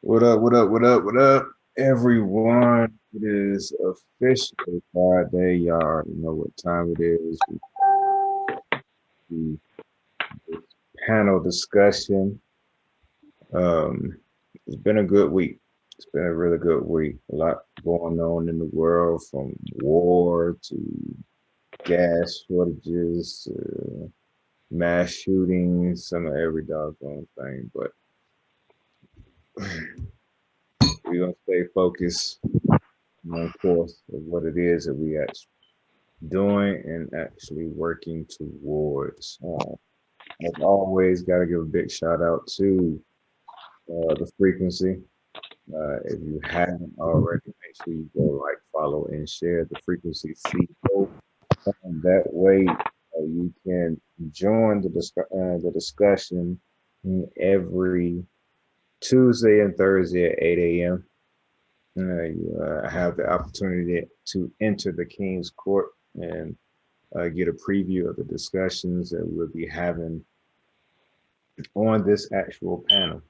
What up, what up, what up, what up, everyone? It is officially Friday. Y'all already know what time it is. We panel discussion. Um, it's been a good week. It's been a really good week. A lot going on in the world, from war to gas shortages to mass shootings, some of every doggone thing. But we're gonna stay focused on course of what it is that we actually doing and actually working towards. As always, got to give a big shout out to the frequency. If you haven't already, make sure you go like, follow, and share the frequency CEO. That way, you can join the discussion every Tuesday and Thursday at 8 a.m. You have the opportunity to enter the King's Court and get a preview of the discussions that we'll be having on this actual panel.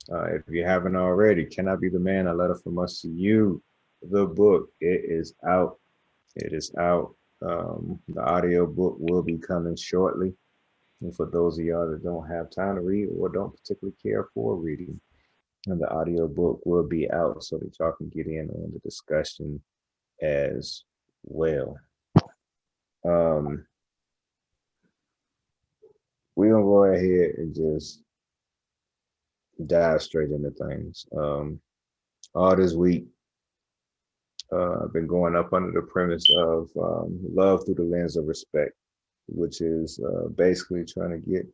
If you haven't already, Can I Be the Man? A Letter from Us to You, the book, it is out. It is out. The audio book will be coming shortly. And for those of y'all that don't have time to read or don't particularly care for reading, and the audio book will be out so that y'all can get in on the discussion as well. We're gonna go ahead and just dive straight into things. All this week, I've been going up under the premise of love through the lens of respect, which is basically trying to get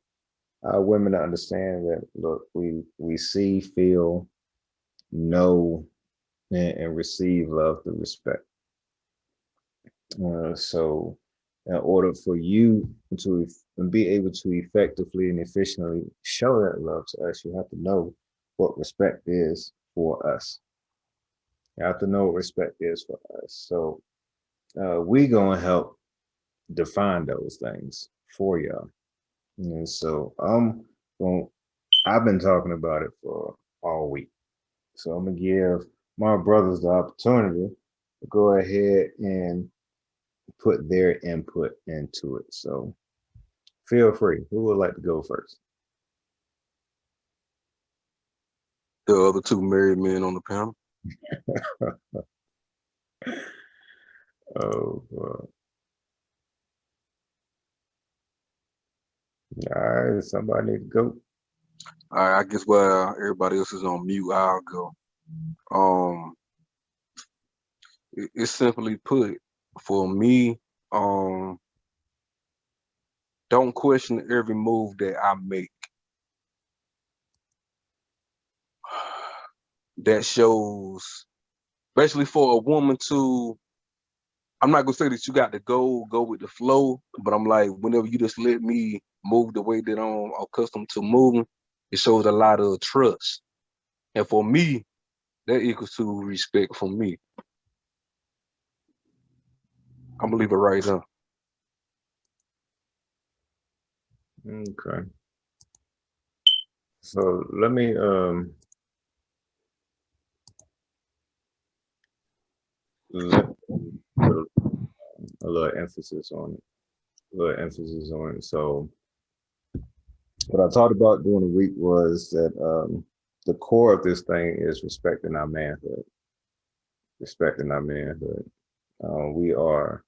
our women to understand that, look, we see, feel, know, and receive love through respect. So in order for you to be able to effectively and efficiently show that love to us, you have to know what respect is for us. You have to know what respect is for us. So we gonna help define those things for y'all. And so I've been talking about it for all week. So I'm gonna give my brothers the opportunity to go ahead and put their input into it. So feel free. Who would like to go first? The other two married men on the panel. Oh, all right. Somebody need to go. All right, I guess while everybody else is on mute, I'll go. It's simply put, for me, don't question every move that I make. That shows, especially for a woman to, I'm not gonna say that you got to go with the flow, but I'm like, whenever you just let me move the way that I'm accustomed to moving, it shows a lot of trust. And for me, that equals to respect for me. I'm gonna leave it right there. Okay. So let me let me put a little emphasis on it. A little emphasis on it. So what I talked about during the week was that the core of this thing is respecting our manhood. Respecting our manhood. We are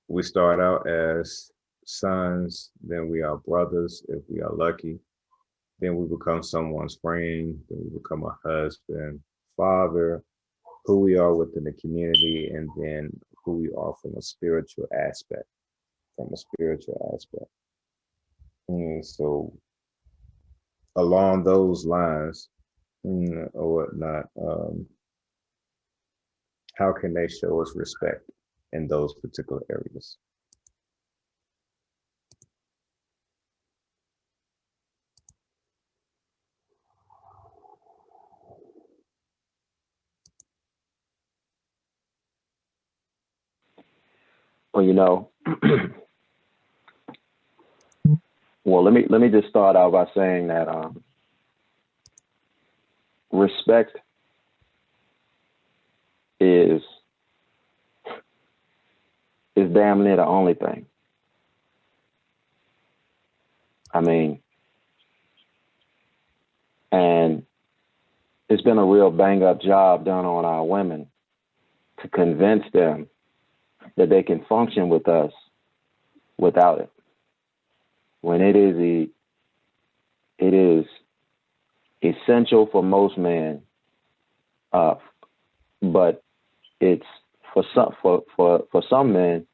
we start out as sons, then we are brothers if we are lucky. Then we become someone's friend, then we become a husband, father, who we are within the community, and then who we are from a spiritual aspect. From a spiritual aspect. And so along those lines, or whatnot, how can they show us respect in those particular areas? Well, well, let me just start out by saying that respect is damn near the only thing. I mean, and it's been a real bang up job done on our women to convince them that they can function with us without it. When it is essential for most men, but it's for some men,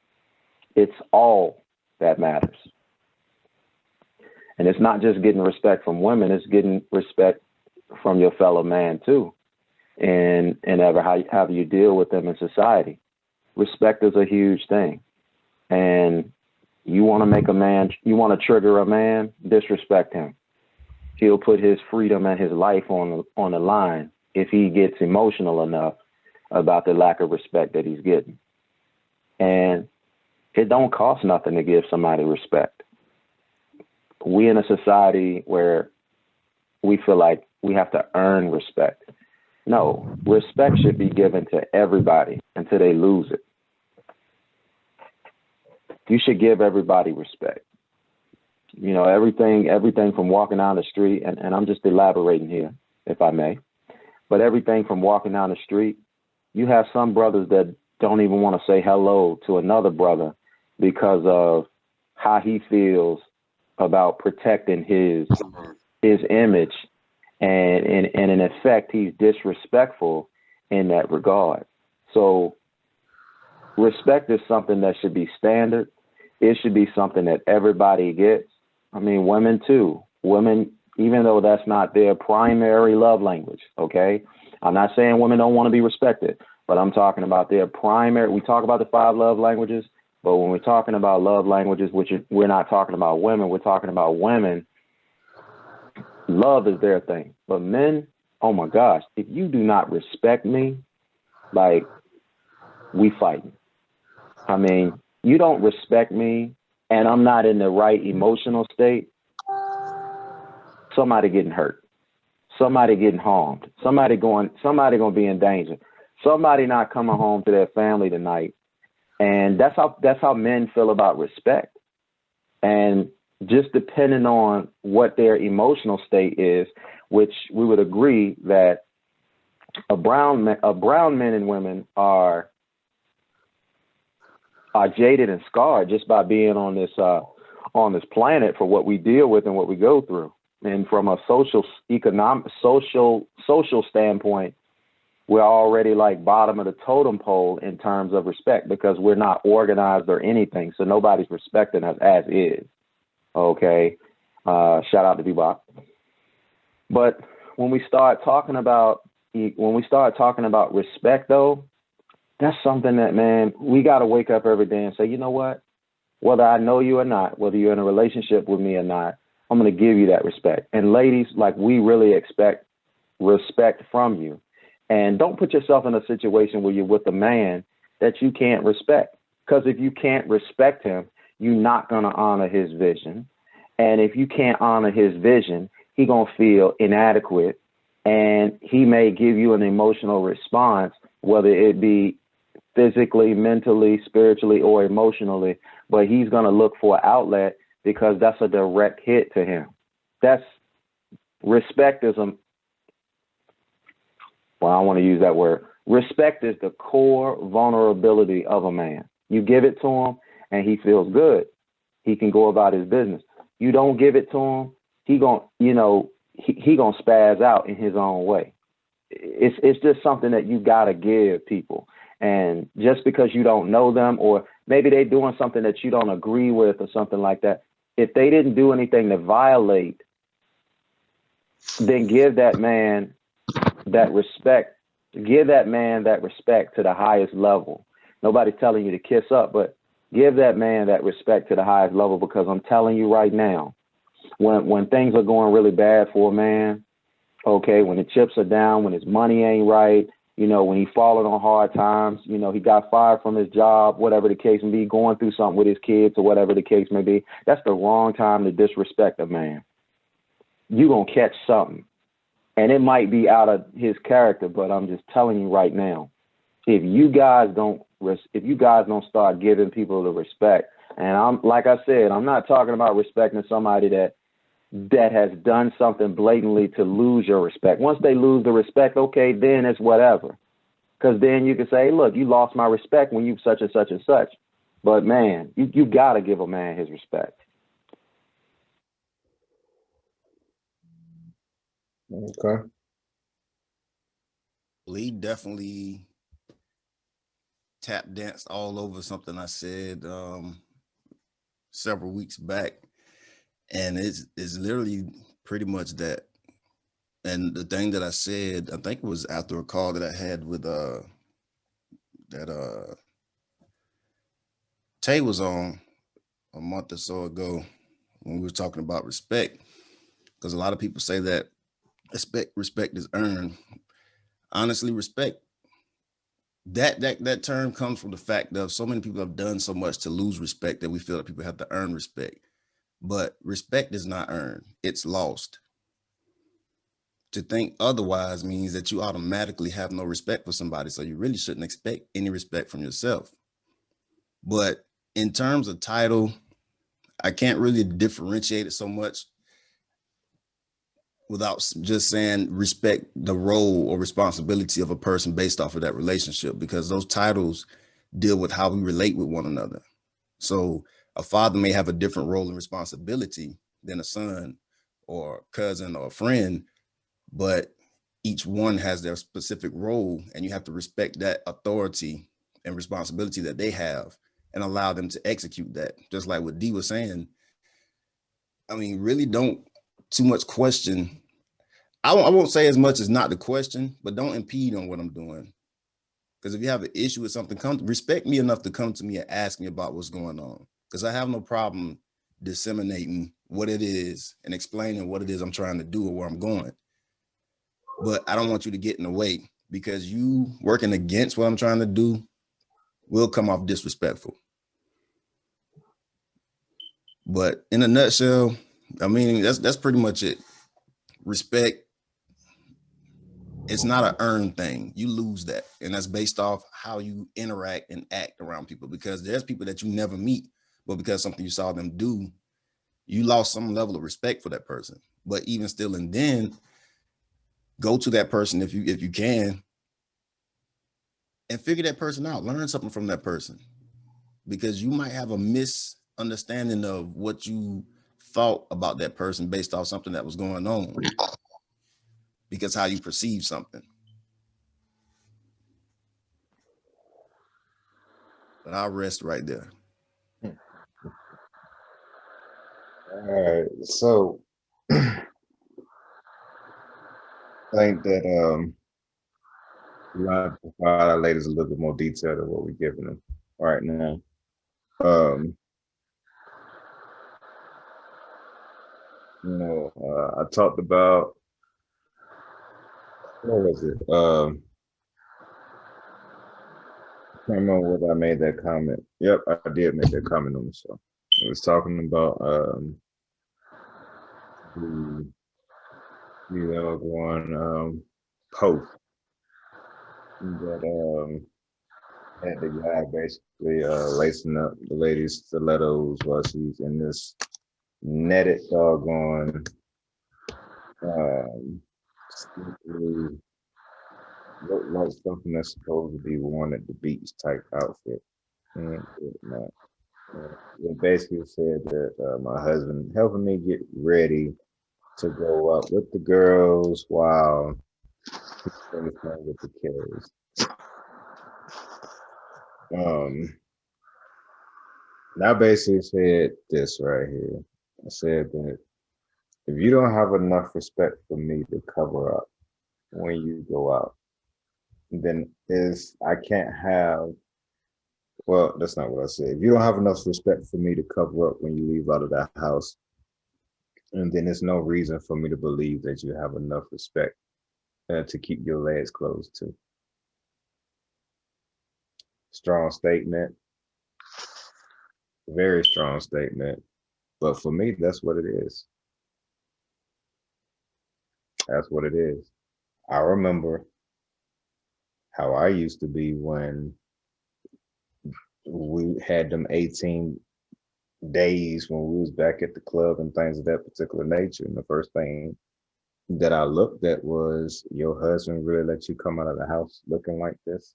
it's all that matters. And it's not just getting respect from women; it's getting respect from your fellow man too, and how you deal with them in society. Respect is a huge thing, and you want to make a man, you want to trigger a man, disrespect him. He'll put his freedom and his life on the line if he gets emotional enough about the lack of respect that he's getting. And it don't cost nothing to give somebody respect. We in a society where we feel like we have to earn respect. No, respect should be given to everybody until they lose it. You should give everybody respect. You know, everything from walking down the street, and I'm just elaborating here, if I may, but everything from walking down the street, you have some brothers that don't even want to say hello to another brother because of how he feels about protecting his image, and in effect, he's disrespectful in that regard. So respect is something that should be standard. It should be something that everybody gets. I mean, women too. Women, even though that's not their primary love language, okay? I'm not saying women don't want to be respected, but I'm talking about their primary. We talk about the 5 love languages, but when we're talking about love languages, we're not talking about women, we're talking about women, love is their thing. But men, oh my gosh, if you do not respect me, like, we fighting. I mean, you don't respect me and I'm not in the right emotional state, somebody getting hurt, somebody getting harmed, somebody gonna be in danger, somebody not coming home to their family tonight. And that's how men feel about respect. And just depending on what their emotional state is, which we would agree that brown men and women are jaded and scarred just by being on this planet for what we deal with and what we go through. And from a social standpoint, we're already like bottom of the totem pole in terms of respect because we're not organized or anything. So nobody's respecting us as is. Okay. Shout out to BBOC. But when we start talking about respect though, that's something that, man, we got to wake up every day and say, you know what? Whether I know you or not, whether you're in a relationship with me or not, I'm going to give you that respect. And ladies, like, we really expect respect from you. And don't put yourself in a situation where you're with a man that you can't respect. Because if you can't respect him, you're not going to honor his vision. And if you can't honor his vision, he's going to feel inadequate. And he may give you an emotional response, whether it be physically, mentally, spiritually, or emotionally, but he's going to look for an outlet because that's a direct hit to him. That's respect is well, I don't want to use that word. Respect is the core vulnerability of a man. You give it to him and he feels good. He can go about his business. You don't give it to him, he gonna spaz out in his own way. It's just something that you got to give people. And just because you don't know them, or maybe they're doing something that you don't agree with or something like that, if they didn't do anything to violate, then give that man that respect. Give that man that respect to the highest level. Nobody's telling you to kiss up, but give that man that respect to the highest level, because I'm telling you right now, when things are going really bad for a man, okay, when the chips are down, when his money ain't right, when he's falling on hard times, he got fired from his job, whatever the case may be, going through something with his kids or whatever the case may be, that's the wrong time to disrespect a man. You're going to catch something. And it might be out of his character, but I'm just telling you right now, if you guys don't start giving people the respect, and I'm like I said, I'm not talking about respecting somebody that has done something blatantly to lose your respect. Once they lose the respect, okay, then it's whatever. Because then you can say, look, you lost my respect when you such and such and such. But man, you got to give a man his respect. Okay. Lee definitely tap danced all over something I said several weeks back, and it's literally pretty much that. And the thing that I said, I think it was after a call that I had with Tay was on a month or so ago when we were talking about respect, because a lot of people say that respect is earned. Honestly, respect, that term comes from the fact that so many people have done so much to lose respect that we feel that people have to earn respect. But respect is not earned, it's lost. To think otherwise means that you automatically have no respect for somebody, so you really shouldn't expect any respect from yourself. But in terms of title, I can't really differentiate it so much without just saying respect the role or responsibility of a person based off of that relationship, because those titles deal with how we relate with one another. So a father may have a different role and responsibility than a son or cousin or a friend, but each one has their specific role, and you have to respect that authority and responsibility that they have and allow them to execute that. Just like what D was saying, I mean, really don't too much question. I won't say as much as not the question, but don't impede on what I'm doing. Because if you have an issue with something, respect me enough to come to me and ask me about what's going on. Because I have no problem disseminating what it is and explaining what it is I'm trying to do or where I'm going. But I don't want you to get in the way, because you working against what I'm trying to do will come off disrespectful. But in a nutshell, I mean, that's pretty much it. Respect, it's not an earned thing. You lose that. And that's based off how you interact and act around people, because there's people that you never meet, but because something you saw them do, you lost some level of respect for that person. But even still, and then go to that person if you can and figure that person out, learn something from that person, because you might have a misunderstanding of what you thought about that person based off something that was going on, because how you perceive something. But I'll rest right there. All right. So I think that we want to provide our ladies a little bit more detail than what we're giving them right now. I talked about, what was it? I can't remember whether I made that comment. Yep, I did make that comment on the show. I was talking about the one post that had the guy basically lacing up the lady's stilettos while she's in this netted doggone look like something that's supposed to be worn at the beach type outfit. And it basically said that my husband helping me get ready to go up with the girls while he's playing with the kids. I basically said this right here. I said that if you don't have enough respect for me to cover up when you go out, then I can't have, well, that's not what I said. If you don't have enough respect for me to cover up when you leave out of that house, and then there's no reason for me to believe that you have enough respect to keep your legs closed too. Strong statement, very strong statement. But for me, that's what it is. That's what it is. I remember how I used to be when we had them 18 days when we was back at the club and things of that particular nature. And the first thing that I looked at was, your husband really let you come out of the house looking like this?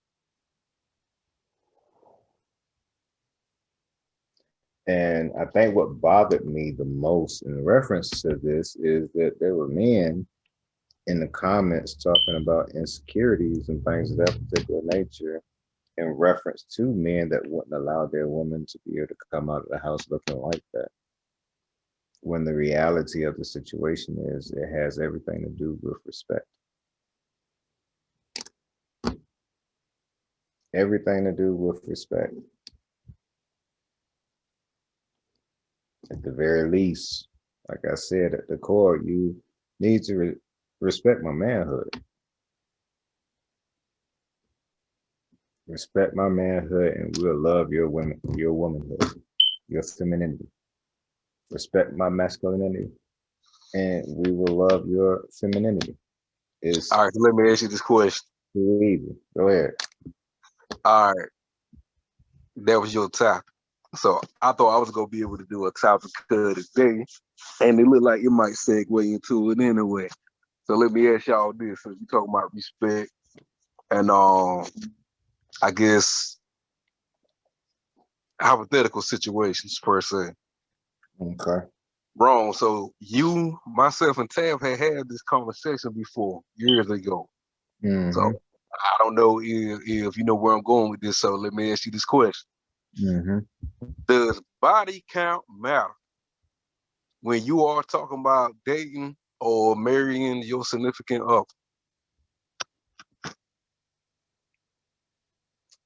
And I think what bothered me the most in reference to this is that there were men in the comments talking about insecurities and things of that particular nature in reference to men that wouldn't allow their women to be able to come out of the house looking like that. When the reality of the situation is, it has everything to do with respect. Everything to do with respect. At the very least, like I said, at the core, you need to respect my manhood. Respect my manhood, and we'll love your womanhood, your femininity. Respect my masculinity, and we will love your femininity. It's All right, so let me ask you this question. too easy. Go ahead. All right, that was your topic. So I thought I was gonna be able to do a topic today, and it looked like it might segue into it anyway. So let me ask y'all this: since we talking about respect, and I guess hypothetical situations per se. Okay. Wrong. So you, myself, and Tab had this conversation before years ago. Mm-hmm. So I don't know if you know where I'm going with this. So let me ask you this question: Mm-hmm. does body count matter when you are talking about dating or marrying your significant other?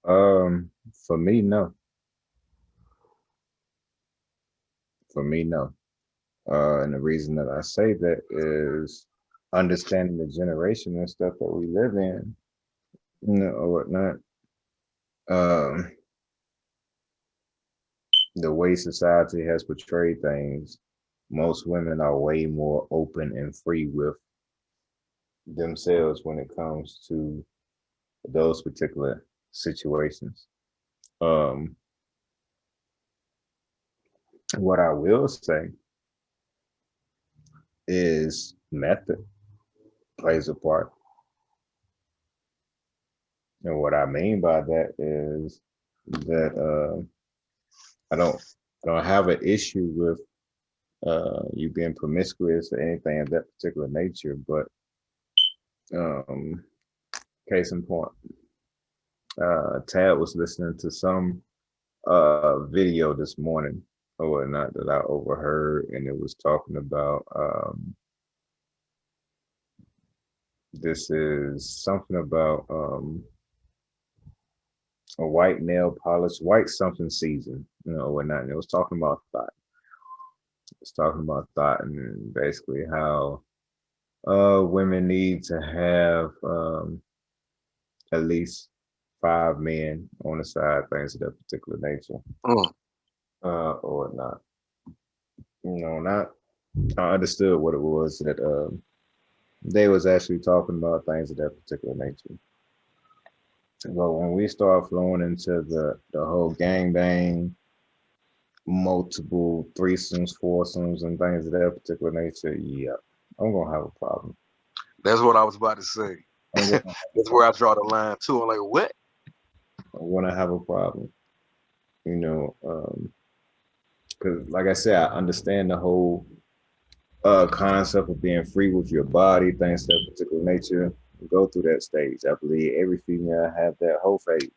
For me, no. For me, no. And the reason that I say that is understanding the generation and stuff that we live in, or whatnot. The way society has portrayed things, most women are way more open and free with themselves when it comes to those particular situations. What I will say is method plays a part. And what I mean by that is that I don't have an issue with you being promiscuous or anything of that particular nature, but case in point, Tad was listening to some video this morning or whatnot that I overheard, and it was talking about this is something about a white nail polish, white something season, whatnot. And it was talking about thought. It's talking about thought and basically how women need to have at least 5 men on the side, things of that particular nature, or not. Not. I understood what it was that they was actually talking about things of that particular nature. But when we start flowing into the whole gangbang, multiple threesomes, foursomes, and things of that particular nature, yeah, I'm gonna have a problem. That's what I was about to say. That's where I draw the line too. I'm like, what? I'm gonna have a problem. Because like I said, I understand the whole concept of being free with your body, things of that particular nature. Go through that stage. I believe every female have that whole phase.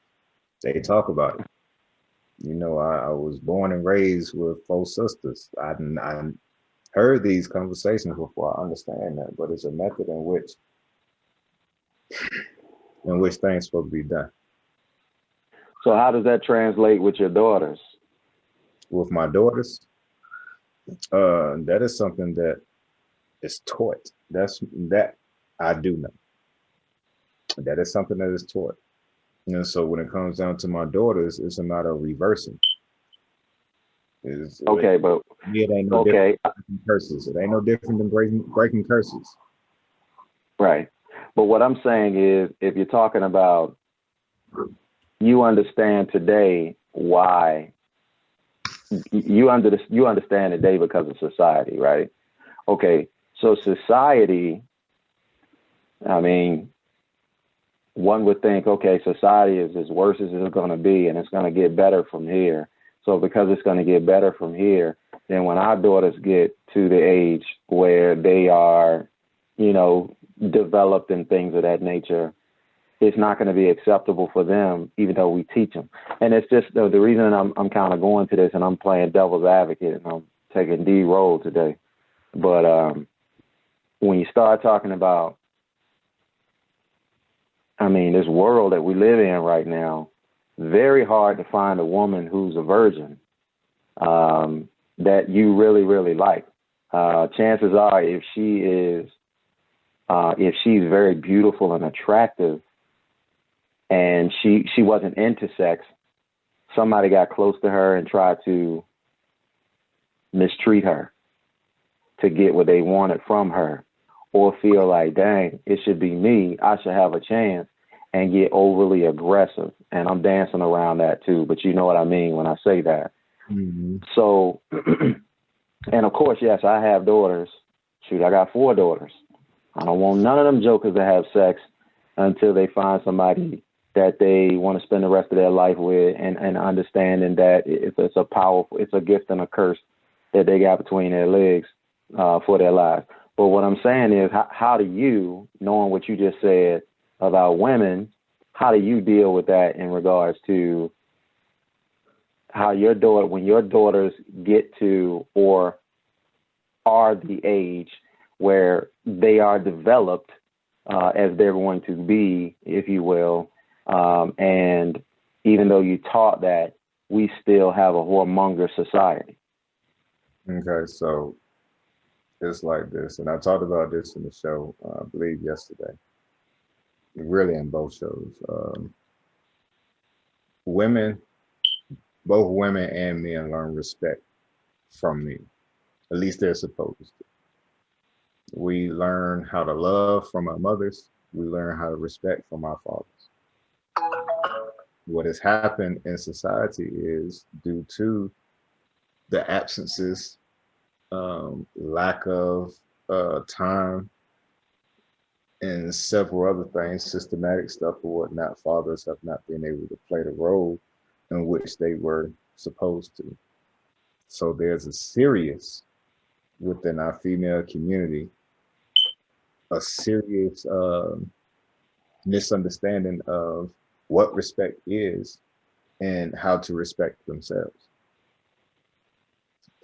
They talk about it. I was born and raised with 4 sisters. I heard these conversations before. I understand that, but it's a method in which things supposed to be done. So how does that translate with your daughters? With my daughters, that is something that is taught. That I do know. That is something that is taught. So when it comes down to my daughters, it's a matter of reversing. Okay, but it ain't no different than curses. It ain't no different than breaking curses. Right. But what I'm saying is, if you're talking about, you understand today why you understand today because of society, right? Okay. So society, I mean, one would think, okay, society is as worse as it's going to be, and it's going to get better from here. So because it's going to get better from here, then when our daughters get to the age where they are, you know, developed and things of that nature, it's not going to be acceptable for them, even though we teach them. And it's just the reason I'm kind of going to this, and I'm playing devil's advocate, and I'm taking D role today. But when you start talking about, I mean, this world that we live in right now, very hard to find a woman who's a virgin that you really, really like. Chances are, if she's very beautiful and attractive, and she wasn't into sex, somebody got close to her and tried to mistreat her to get what they wanted from her, or feel like, dang, it should be me, I should have a chance, and get overly aggressive. And I'm dancing around that too, but you know what I mean when I say that. Mm-hmm. So, and of course, yes, I have daughters. Shoot, I got 4 daughters. I don't want none of them jokers to have sex until they find somebody that they want to spend the rest of their life with, and understanding that it's a gift and a curse that they got between their legs for their lives. But what I'm saying is, how do you, knowing what you just said about women, how do you deal with that in regards to how when your daughters get to or are the age where they are developed as they're going to be, if you will, and even though you taught that, we still have a whoremonger society? Okay, so it's like this, and I talked about this in the show, I believe yesterday, really in both shows. Both women and men learn respect from me. At least they're supposed to. We learn how to love from our mothers. We learn how to respect from our fathers. What has happened in society is, due to the absences, lack of time, and several other things, systematic stuff or whatnot, fathers have not been able to play the role in which they were supposed to. So there's a serious, within our female community, a serious misunderstanding of what respect is and how to respect themselves.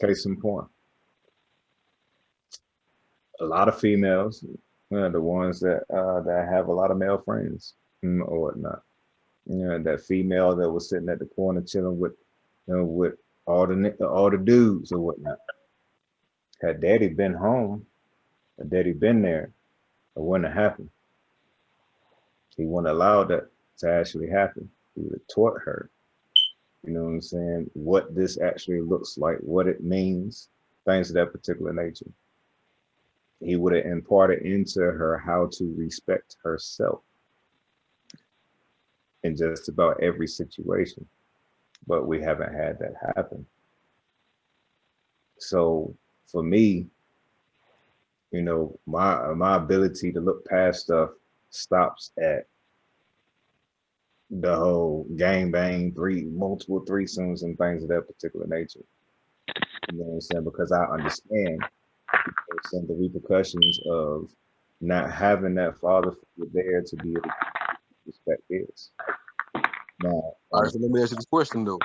Case in point, a lot of females, the ones that have a lot of male friends or whatnot, that female that was sitting at the corner chilling with all the dudes or whatnot. Had daddy been home, had daddy been there, it wouldn't have happened. He wouldn't allow that to actually happen. He would have taught her, you know what I'm saying, what this actually looks like, what it means, things of that particular nature. He would have imparted into her how to respect herself in just about every situation. But we haven't had that happen. So for me, my ability to look past stuff stops at the whole gangbang, multiple threesomes and things of that particular nature. You know what I'm saying? Because I understand the repercussions of not having that father figure there to be able to respect is. Now, all right, so let me ask you this question though.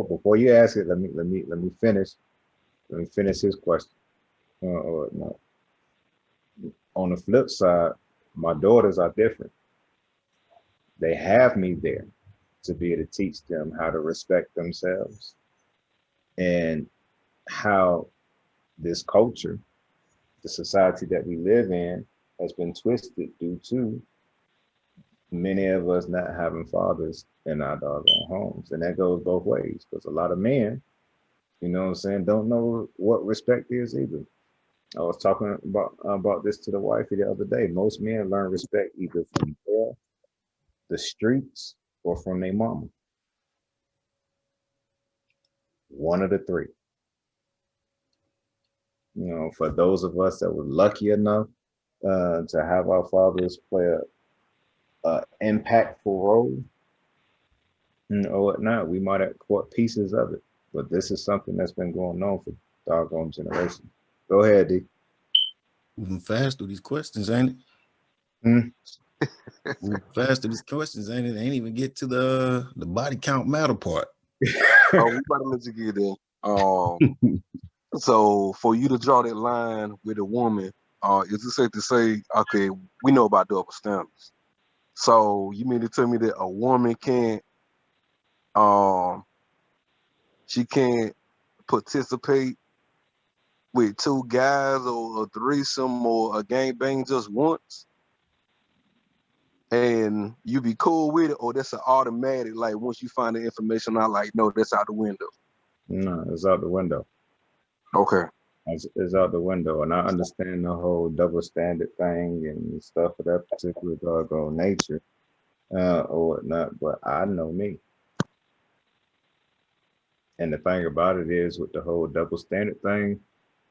Before you ask it, let me finish. Let me finish his question. No. On the flip side, my daughters are different. They have me there to be able to teach them how to respect themselves and how this culture, the society that we live in, has been twisted due to many of us not having fathers in our doggone homes. And that goes both ways, because a lot of men, you know what I'm saying, don't know what respect is either. I was talking about this to the wifey the other day. Most men learn respect either from the streets or from their mama. One of the three. You know, for those of us that were lucky enough to have our fathers play a impactful role, or whatnot, we might have caught pieces of it. But this is something that's been going on for doggone generations. Go ahead, D. Moving fast through these questions, ain't it? Moving fast through these questions, ain't it? Ain't even get to the body count matter part. Oh, we about to let you get there. So for you to draw that line with a woman, is it safe to say, okay, we know about double standards. So you mean to tell me that a woman can't, she can't participate with two guys or a threesome or a gangbang just once, and you be cool with it, or that's an automatic, like once you find the information out, like, no, that's out the window? No, it's out the window. Okay. It's out the window. And I understand the whole double standard thing and stuff of that particular doggone nature or whatnot, but I know me. And the thing about it is, with the whole double standard thing,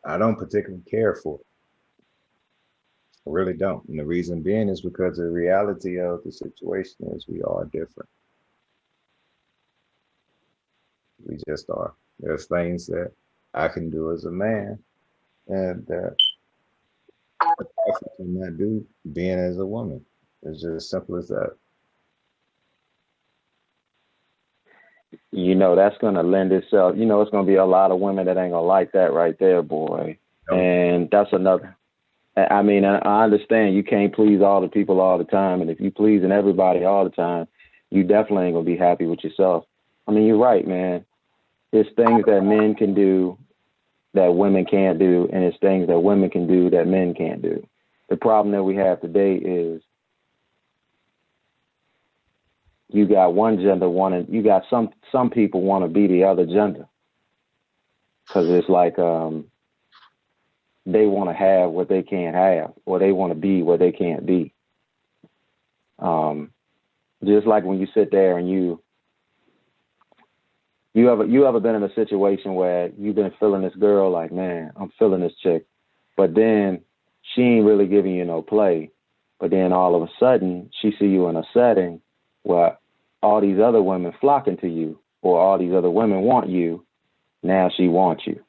I don't particularly care for it. I really don't. And the reason being is because the reality of the situation is we are different. We just are. There's things that I can do as a man and that I cannot do being as a woman. It's just simple as that. You know, that's going to lend itself. You know, it's going to be a lot of women that ain't going to like that right there, boy. Nope. And that's another. I mean, I understand you can't please all the people all the time. And if you pleasing everybody all the time, you definitely ain't going to be happy with yourself. I mean, you're right, man. It's things that men can do that women can't do, and it's things that women can do that men can't do. The problem that we have today is you got one gender wanting, you got some people want to be the other gender, because it's like they want to have what they can't have, or they want to be what they can't be. Just like when you sit there and you ever been in a situation where you've been feeling this girl, like, man, I'm feeling this chick, but then she ain't really giving you no play. But then all of a sudden she see you in a setting where all these other women flocking to you, or all these other women want you. Now she wants you.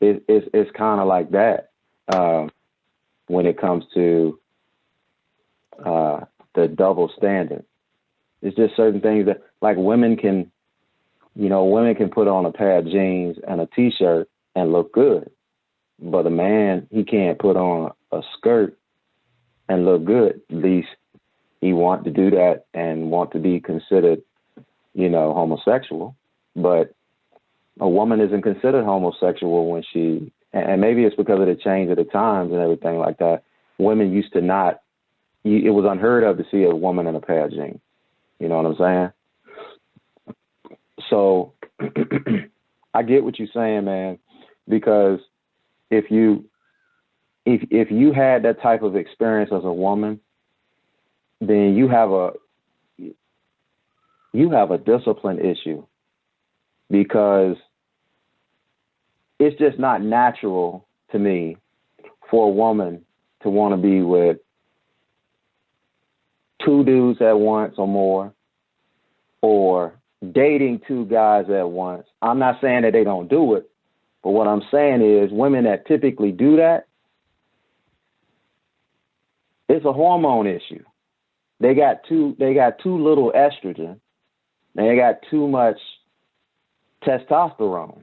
It's kind of like that when it comes to the double standard. It's just certain things that, like, women can put on a pair of jeans and a t-shirt and look good. But a man, he can't put on a skirt and look good. At least he want to do that and want to be considered, homosexual. But a woman isn't considered homosexual when she, and maybe it's because of the change of the times and everything like that. Women used to not, it was unheard of to see a woman in a pair of jeans. You know what I'm saying? So I get what you're saying, man, because if you had that type of experience as a woman, then you have a discipline issue, because it's just not natural to me for a woman to want to be with two dudes at once or more, or dating two guys at once. I'm not saying that they don't do it, but what I'm saying is women that typically do that, it's a hormone issue. They got too little estrogen. They got too much testosterone.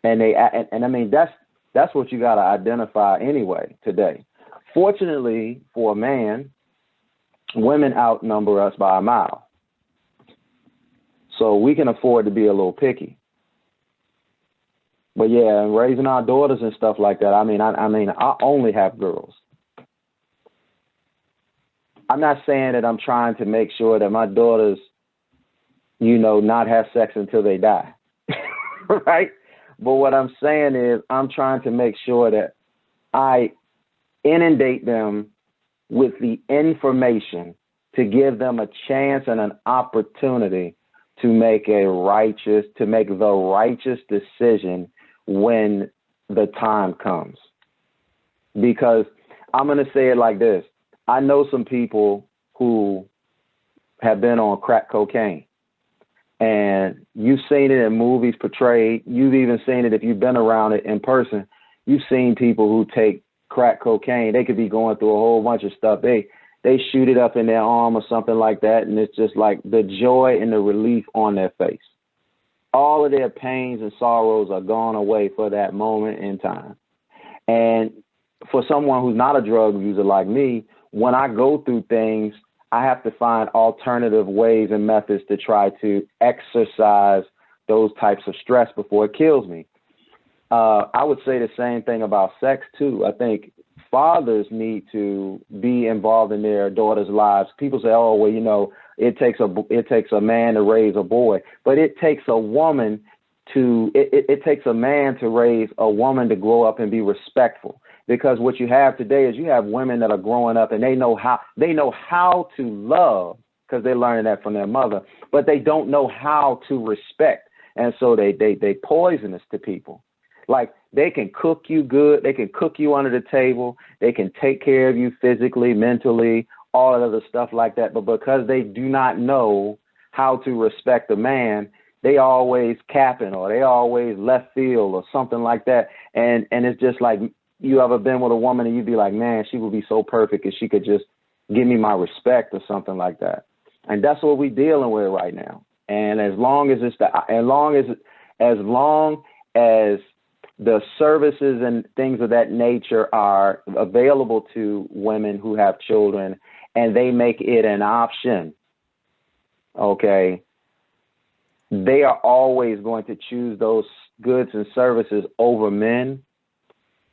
And I mean, that's what you got to identify anyway today. Fortunately for a man, women outnumber us by a mile. So we can afford to be a little picky. But yeah, raising our daughters and stuff like that, I mean, I only have girls. I'm not saying that I'm trying to make sure that my daughters, not have sex until they die, right? But what I'm saying is I'm trying to make sure that I inundate them with the information to give them a chance and an opportunity to make the righteous decision when the time comes. Because I'm going to say it like this. I know some people who have been on crack cocaine, and you've seen it in movies portrayed. You've even seen it if you've been around it in person. You've seen people who take crack cocaine. They could be going through a whole bunch of stuff. They shoot it up in their arm or something like that, and it's just like the joy and the relief on their face. All of their pains and sorrows are gone away for that moment in time. And for someone who's not a drug user like me, when I go through things, I have to find alternative ways and methods to try to exercise those types of stress before it kills me. I would say the same thing about sex too. I think fathers need to be involved in their daughters' lives. People say, "Oh, well, you know, it takes a man to raise a boy," but it takes a woman to it takes a man to raise a woman to grow up and be respectful. Because what you have today is you have women that are growing up and they know how to love because they're learning that from their mother, but they don't know how to respect, and so they poisonous to people. Like, they can cook you good, they can cook you under the table, they can take care of you physically, mentally, all that other stuff like that. But because they do not know how to respect a man, they always capping or they always left field or something like that. And it's just like, you ever been with a woman and you'd be like, man, she would be so perfect if she could just give me my respect or something like that. And that's what we're dealing with right now. And as long as the services and things of that nature are available to women who have children and they make it an option, okay, they are always going to choose those goods and services over men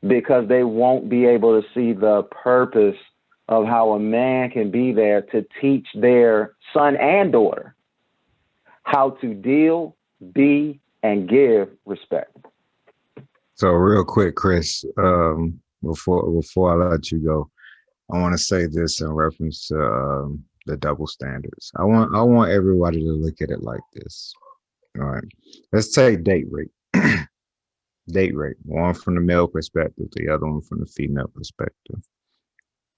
because they won't be able to see the purpose of how a man can be there to teach their son and daughter how to deal, be, and give respect. So real quick, Chris, before I let you go, I want to say this in reference to the double standards. I want everybody to look at it like this. All right, let's take date rate. Date rate, one from the male perspective, the other one from the female perspective.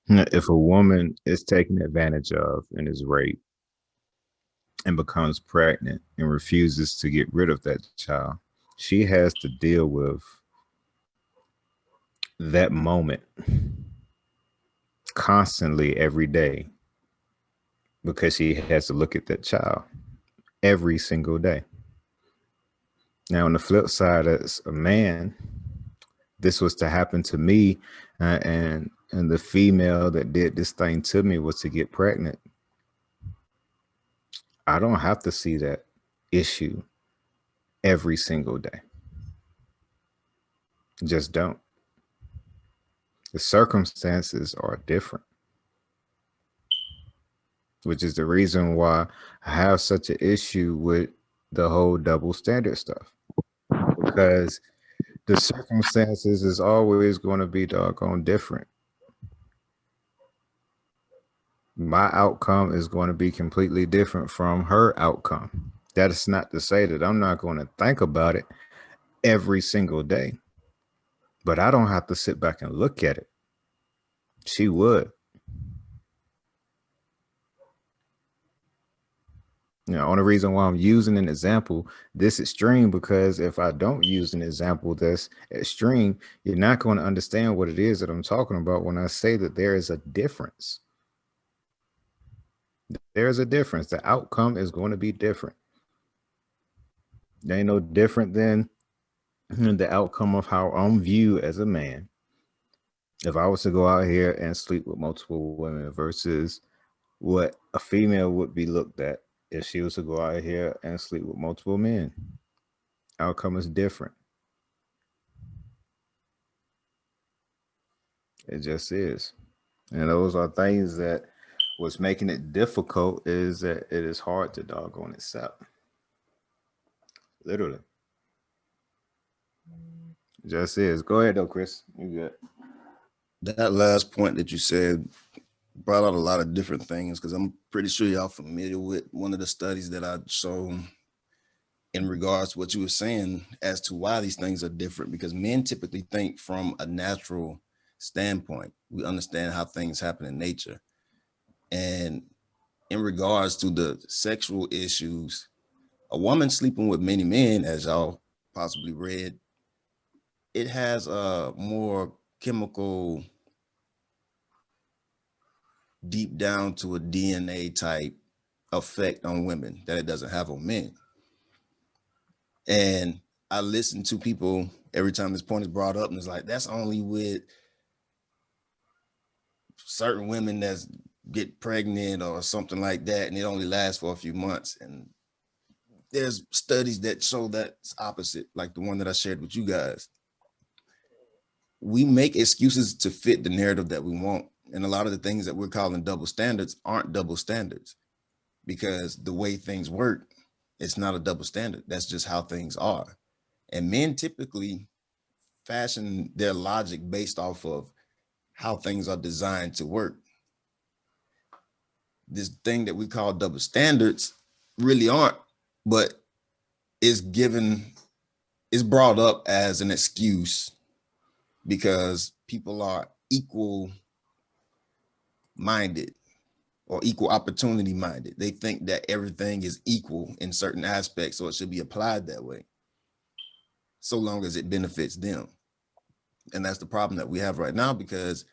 If a woman is taken advantage of and is raped and becomes pregnant and refuses to get rid of that child, she has to deal with that moment constantly every day because she has to look at that child every single day. Now, on the flip side, as a man, this was to happen to me, and the female that did this thing to me was to get pregnant. I don't have to see that issue every single day. Just don't. The circumstances are different, which is the reason why I have such an issue with the whole double standard stuff, because the circumstances is always going to be doggone different. My outcome is going to be completely different from her outcome. That is not to say that I'm not going to think about it every single day, but I don't have to sit back and look at it. She would. You know, only reason why I'm using an example this extreme, because if I don't use an example that's extreme, you're not going to understand what it is that I'm talking about when I say that there is a difference. There's a difference. The outcome is going to be different. They ain't no different than the outcome of how I'm viewed as a man. If I was to go out here and sleep with multiple women versus what a female would be looked at if she was to go out here and sleep with multiple men, outcome is different. It just is. And those are things that what's making it difficult is that it is hard to doggone accept. Literally. Just is. Go ahead though, Chris. You good. That last point that you said brought out a lot of different things, because I'm pretty sure y'all familiar with one of the studies that I showed in regards to what you were saying as to why these things are different, because men typically think from a natural standpoint. We understand how things happen in nature. And in regards to the sexual issues, a woman sleeping with many men, as y'all possibly read, it has a more chemical, deep down to a DNA type effect on women that it doesn't have on men. And I listen to people every time this point is brought up, and it's like, that's only with certain women that get pregnant or something like that, and it only lasts for a few months. And there's studies that show that's opposite, like the one that I shared with you guys. We make excuses to fit the narrative that we want. And a lot of the things that we're calling double standards aren't double standards, because the way things work, it's not a double standard. That's just how things are. And men typically fashion their logic based off of how things are designed to work. This thing that we call double standards really aren't, but it's brought up as an excuse because people are equal minded or equal opportunity minded. They think that everything is equal in certain aspects, so it should be applied that way, so long as it benefits them. And that's the problem that we have right now, because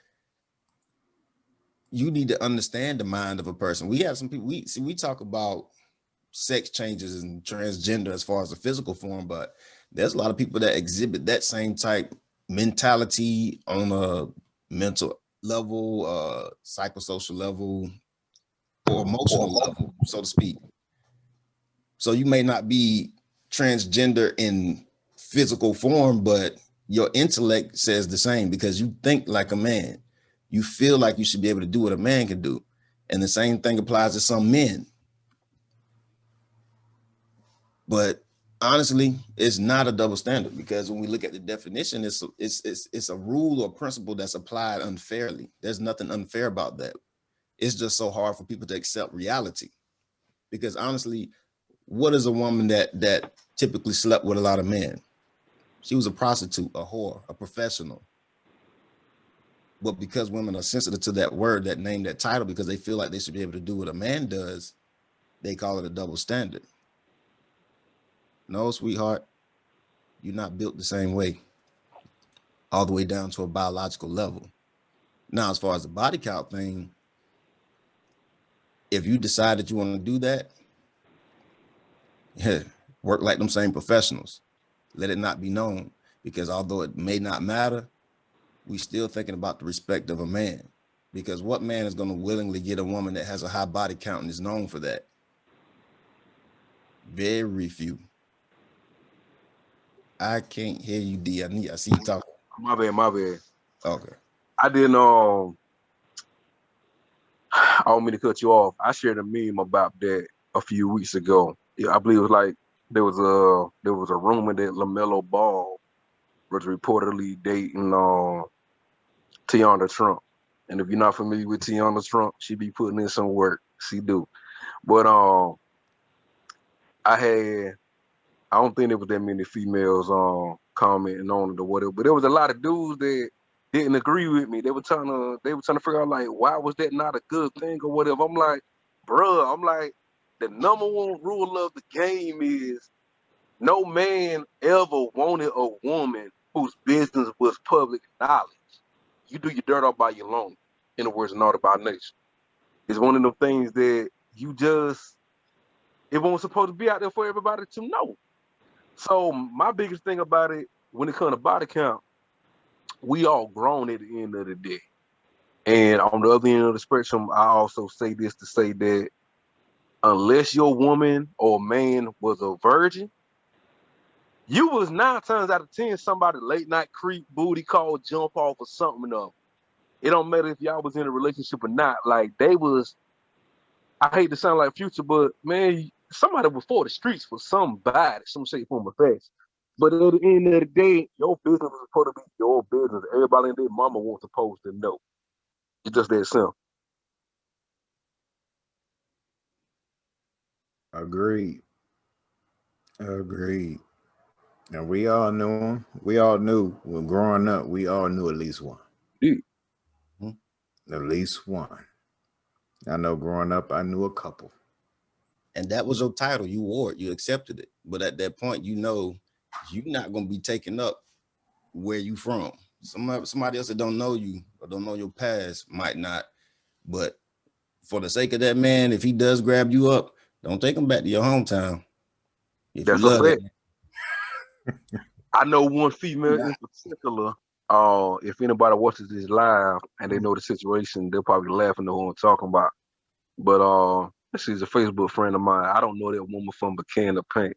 you need to understand the mind of a person. We have some people, we talk about sex changes and transgender as far as the physical form, but there's a lot of people that exhibit that same type mentality on a mental level, psychosocial level, or emotional level, so to speak. So you may not be transgender in physical form, but your intellect says the same, because you think like a man. You feel like you should be able to do what a man can do. And the same thing applies to some men. But honestly, it's not a double standard, because when we look at the definition, it's a rule or principle that's applied unfairly. There's nothing unfair about that. It's just so hard for people to accept reality. Because honestly, what is a woman that typically slept with a lot of men? She was a prostitute, a whore, a professional. But because women are sensitive to that word, that name, that title, because they feel like they should be able to do what a man does, they call it a double standard. No, sweetheart, you're not built the same way, all the way down to a biological level. Now, as far as the body count thing, if you decide that you want to do that, work like them same professionals. Let it not be known, because although it may not matter, we still thinking about the respect of a man. Because what man is going to willingly get a woman that has a high body count and is known for that? Very few. I can't hear you, D. I see you talking. My bad. Okay. I didn't I don't mean to cut you off. I shared a meme about that a few weeks ago. Yeah, I believe it was like there was a rumor that LaMelo Ball was reportedly dating Tiana Trump. And if you're not familiar with Tiana Trump, she be putting in some work. She do. But I don't think there was that many females commenting on it or whatever. But there was a lot of dudes that didn't agree with me. They were trying to figure out, like, why was that not a good thing or whatever. I'm like, bruh, the number one rule of the game is no man ever wanted a woman whose business was public knowledge. You do your dirt all by your own. In other words, not about nature. It's one of them things that it wasn't supposed to be out there for everybody to know. So my biggest thing about it, when it comes to body count, we all grown at the end of the day. And on the other end of the spectrum, I also say this to say that unless your woman or man was a virgin, you was 9 times out of 10 somebody late night creep, booty call, jump off or something of. It don't matter if y'all was in a relationship or not. Like, they was, I hate to sound like Future, but man, somebody before the streets for somebody, some shape, form, or fashion. But at the end of the day, your business is supposed to be your business. Everybody in their mama wants supposed to know. It's just that simple. Agreed. Agreed. And we all knew him. We all knew when growing up, we all knew at least one. Yeah. At least one. I know growing up, I knew a couple. And that was your title. You wore it. You accepted it. But at that point, you know, you're not going to be taking up where you from. Somebody else that don't know you or don't know your past might not. But for the sake of that man, if he does grab you up, don't take him back to your hometown. If That's you love it. I know one female in particular. If anybody watches this live and they know the situation, they'll probably laugh and know who I'm talking about. But she's a Facebook friend of mine. I don't know that woman from Bikini Pink.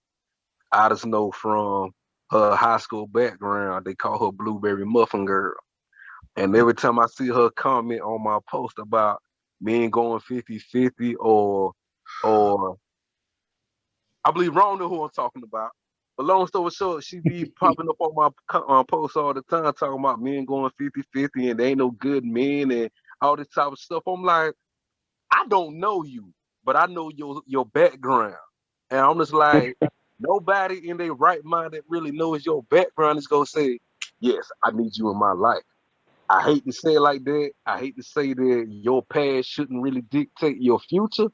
I just know from her high school background, they call her Blueberry Muffin Girl. And every time I see her comment on my post about men going 50-50 or I believe Ron know who I'm talking about. But long story short, she be popping up on my posts all the time talking about men going 50-50 and they ain't no good men and all this type of stuff. I'm like, I don't know you, but I know your background. And I'm just like, nobody in their right mind that really knows your background is going to say, yes, I need you in my life. I hate to say it like that. I hate to say that your past shouldn't really dictate your future,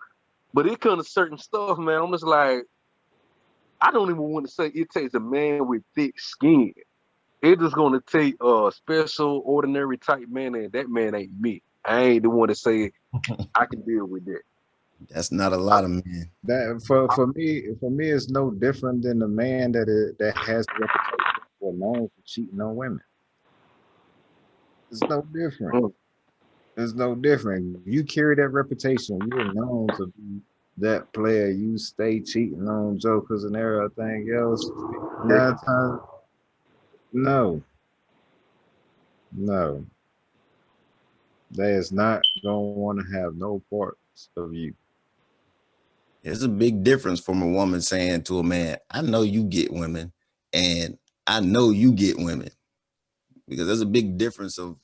but it comes to certain stuff, man. I'm just like, I don't even want to say it takes a man with thick skin. It's just going to take a special, ordinary type man, and that man ain't me. I ain't the one to say I can deal with that. That's not a lot of men. That for me, it's no different than the man that has the reputation for known for cheating on women. It's no different. It's no different. You carry that reputation. You're known to be that player. You stay cheating on jokers and everything else. 9 times, no. They is not gonna want to have no parts of you. There's a big difference from a woman saying to a man, I know you get women and I know you get women. Because there's a big difference of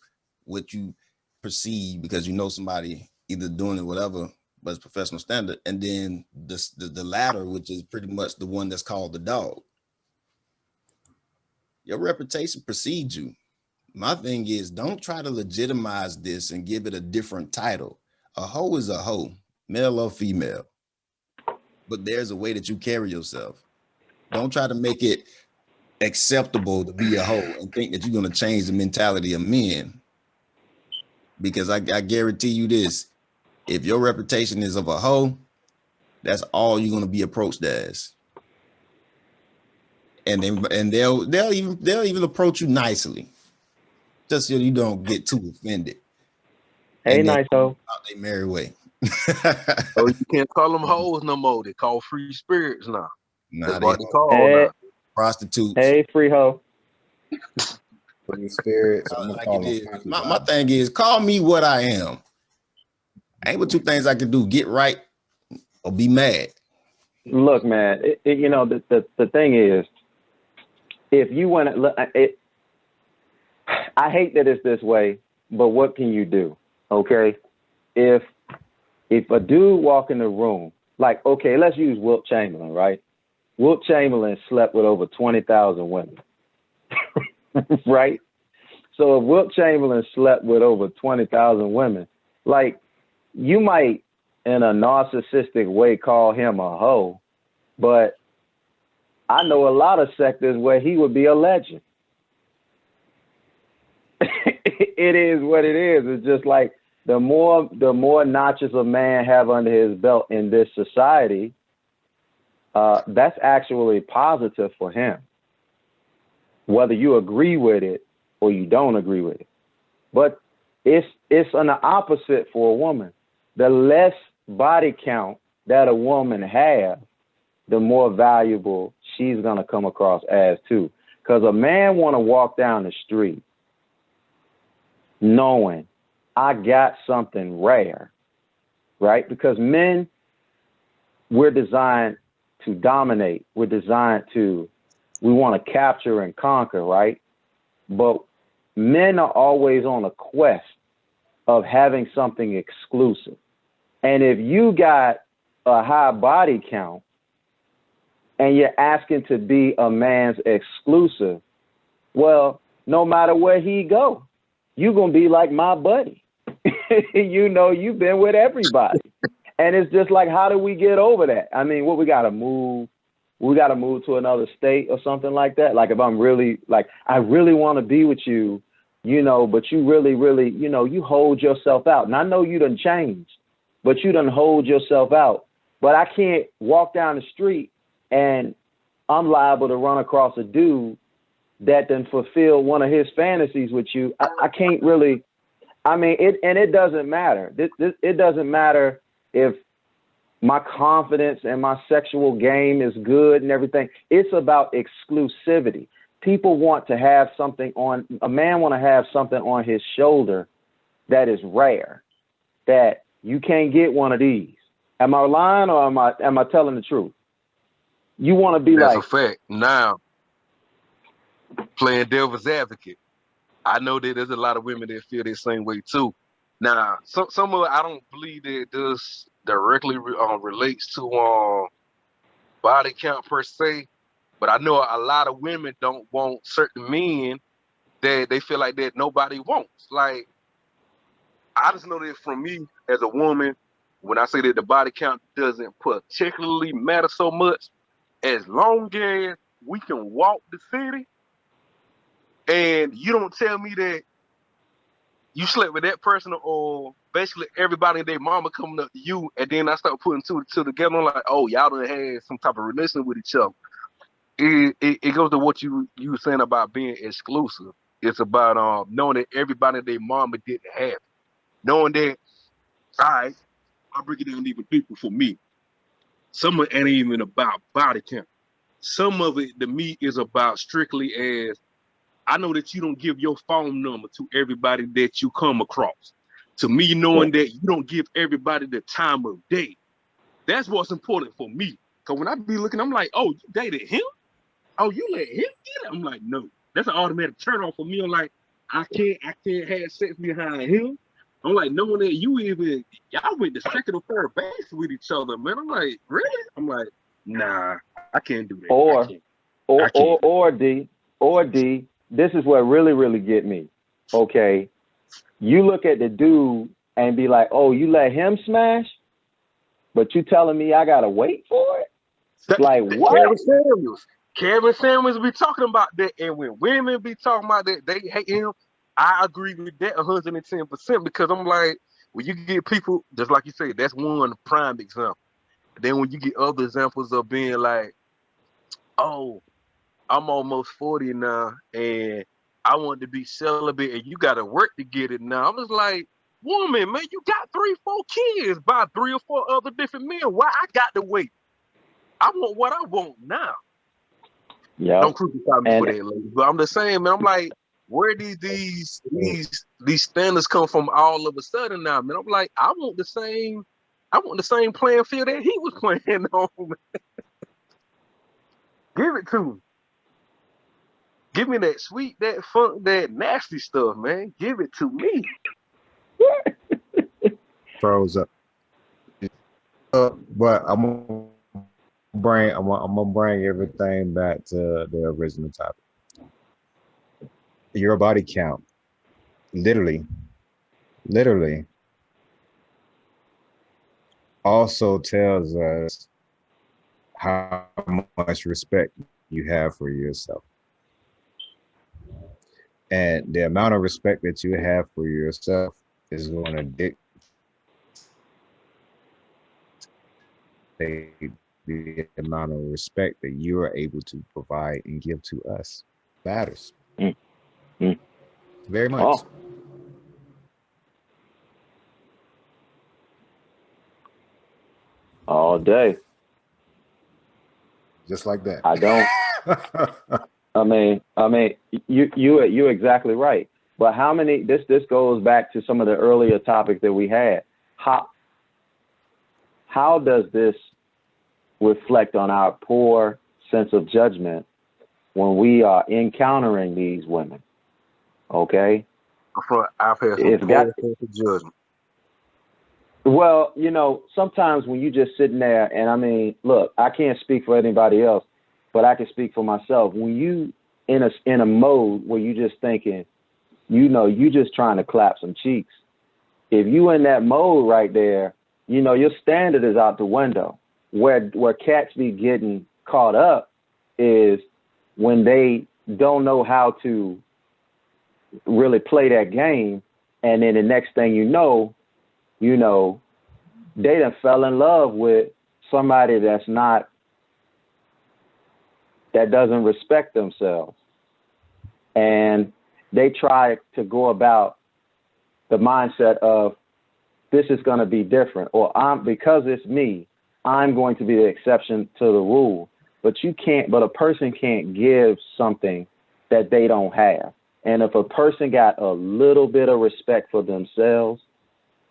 what you perceive because you know somebody either doing it, whatever, but it's professional standard. And then the latter, which is pretty much the one that's called the dog. Your reputation precedes you. My thing is, don't try to legitimize this and give it a different title. A hoe is a hoe, male or female. But there's a way that you carry yourself. Don't try to make it acceptable to be a hoe and think that you're going to change the mentality of men. Because I guarantee you this, if your reputation is of a hoe, that's all you're going to be approached as. And they'll even approach you nicely, just so you don't get too offended. Hey, nice hoe. They merry way. Oh, you can't call them hoes no more. They call free spirits now. That's what they call hey, now. Prostitutes. Hey, free hoe. Free spirits. My thing is, call me what I am. Ain't but two things I can do: get right or be mad. Look, man. You know the thing is, if you want to, I hate that it's this way, but what can you do? Okay, if a dude walk in the room, like, okay, let's use Wilt Chamberlain, right? Wilt Chamberlain slept with over 20,000 women, right? So if Wilt Chamberlain slept with over 20,000 women, like, you might, in a narcissistic way, call him a hoe, but I know a lot of sectors where he would be a legend. It is what it is. It's just like, the more notches a man have under his belt in this society, that's actually positive for him, whether you agree with it or you don't agree with it. But it's on the opposite for a woman. The less body count that a woman has, the more valuable she's gonna come across as too. Because a man want to walk down the street knowing I got something rare, right? Because men, we're designed to dominate. We're designed to we want to capture and conquer, right? But men are always on a quest of having something exclusive. And if you got a high body count and you're asking to be a man's exclusive, well, no matter where he go, you're going to be like my buddy. You know, you've been with everybody. And it's just like, how do we get over that? I mean, what we got to move? We got to move to another state or something like that. Like if I'm really like, I really want to be with you, you know, but you really, really, you know, you hold yourself out. And I know you done changed, but you done hold yourself out. But I can't walk down the street and I'm liable to run across a dude that then fulfill one of his fantasies with you. I can't really, I mean, it doesn't matter. It doesn't matter if my confidence and my sexual game is good and everything. It's about exclusivity. People want to have something on, a man want to have something on his shoulder that is rare, that you can't get one of these. Am I lying or am I telling the truth? You want to be That's like, a fact. Now, playing devil's advocate, I know that there's a lot of women that feel the same way too. Now, some of it, I don't believe that it does directly relates to body count per se, but I know a lot of women don't want certain men that they feel like that nobody wants. Like, I just know that from me as a woman, when I say that the body count doesn't particularly matter so much, as long as we can walk the city and you don't tell me that you slept with that person or basically everybody and their mama coming up to you, and then I start putting two and two together. I'm like, oh, y'all done had some type of relation with each other. It goes to what you were saying about being exclusive. It's about knowing that everybody and their mama didn't have it. Knowing that, all right, I'll break it down even deeper for me. Some of it ain't even about body count. Some of it to me is about strictly as, I know that you don't give your phone number to everybody that you come across. To me, knowing that you don't give everybody the time of day, that's what's important for me. Because when I be looking, I'm like, oh, you dated him? Oh, you let him get it? I'm like, no. That's an automatic turn off for me. I'm like, I can't have sex behind him. I'm like, knowing that y'all went to second or third base with each other, man. I'm like, really? I'm like, nah, I can't do that. Or D, this is what really, really get me. Okay. You look at the dude and be like, oh, you let him smash, but you telling me I gotta wait for it? Like what? Kevin Samuels be talking about that, and when women be talking about that, they hate him. I agree with that 110% because I'm like, when you get people, just like you say, that's one prime example. Then when you get other examples of being like, oh, I'm almost 40 now, and I want to be celibate, and you got to work to get it now. I'm just like, woman, man, you got 3, 4 kids by 3 or 4 other different men. Why I got to wait? I want what I want now. Yeah. Don't crucify me for that, lady. But I'm just saying, man, I'm like, where did these standards come from all of a sudden now, man? I'm like, I want the same playing field that he was playing on. Give it to me. Give me that sweet, that funk, that nasty stuff, man. Give it to me. Froze up. But I'm gonna bring everything back to the original topic. Your body count, literally, also tells us how much respect you have for yourself. And the amount of respect that you have for yourself is going to dictate the amount of respect that you are able to provide and give to us. Matters. Very much. Oh. All day. Just like that. I don't. I mean, you're exactly right. But how many? This goes back to some of the earlier topics that we had. How does this reflect on our poor sense of judgment when we are encountering these women, okay? I've had some It's got judgment. Well, you know, sometimes when you just sitting there, and I mean, look, I can't speak for anybody else, but I can speak for myself. When you in a mode where you just thinking, you know, you just trying to clap some cheeks. If you in that mode right there, you know, your standard is out the window. Where cats be getting caught up is when they don't know how to really play that game, and then the next thing you know, they done fell in love with somebody that doesn't respect themselves. And they try to go about the mindset of, this is going to be different, or because it's me, I'm going to be the exception to the rule. But a person can't give something that they don't have. And if a person got a little bit of respect for themselves,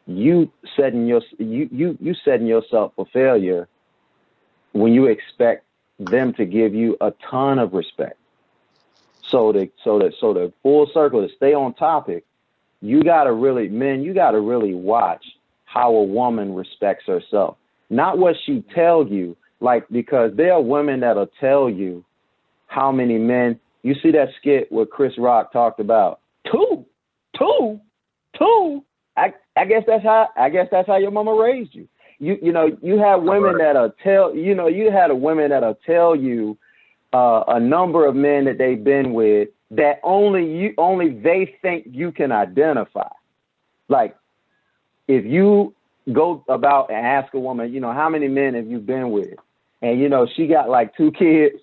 you setting yourself for failure when you expect them to give you a ton of respect. So the full circle, to stay on topic, you gotta really watch how a woman respects herself. Not what she tells you, because there are women that'll tell you how many men. You see that skit where Chris Rock talked about two. I guess that's how your mama raised you. You have women that'll tell you had a women that'll tell you a number of men that they've been with that only they think you can identify. Like, if you go about and ask a woman, how many men have you been with? And, she got like 2 kids,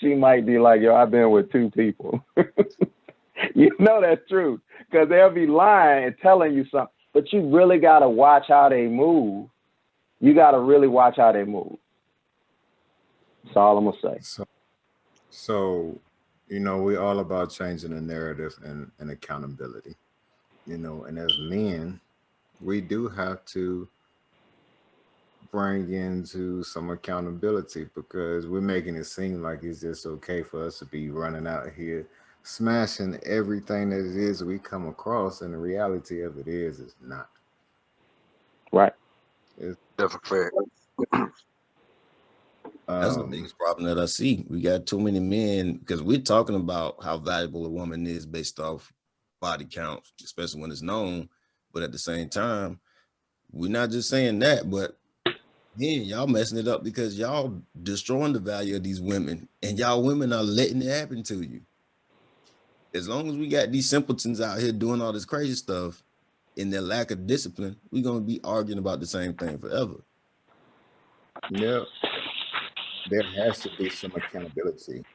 she might be like, yo, I've been with 2 people. That's true, because they'll be lying and telling you something. But you really got to watch how they move. You got to really watch how they move. That's all I'm going to say. So, we're all about changing the narrative and accountability, and as men, we do have to bring into some accountability, because we're making it seem like it's just okay for us to be running out here smashing everything that it is we come across, and the reality of it is not. Right. That's a fact. That's the biggest problem that I see. We got too many men, because we're talking about how valuable a woman is based off body count, especially when it's known. But at the same time, we're not just saying that, but y'all messing it up because y'all destroying the value of these women, and y'all women are letting it happen to you. As long as we got these simpletons out here doing all this crazy stuff in their lack of discipline, we're going to be arguing about the same thing forever. Yeah. There has to be some accountability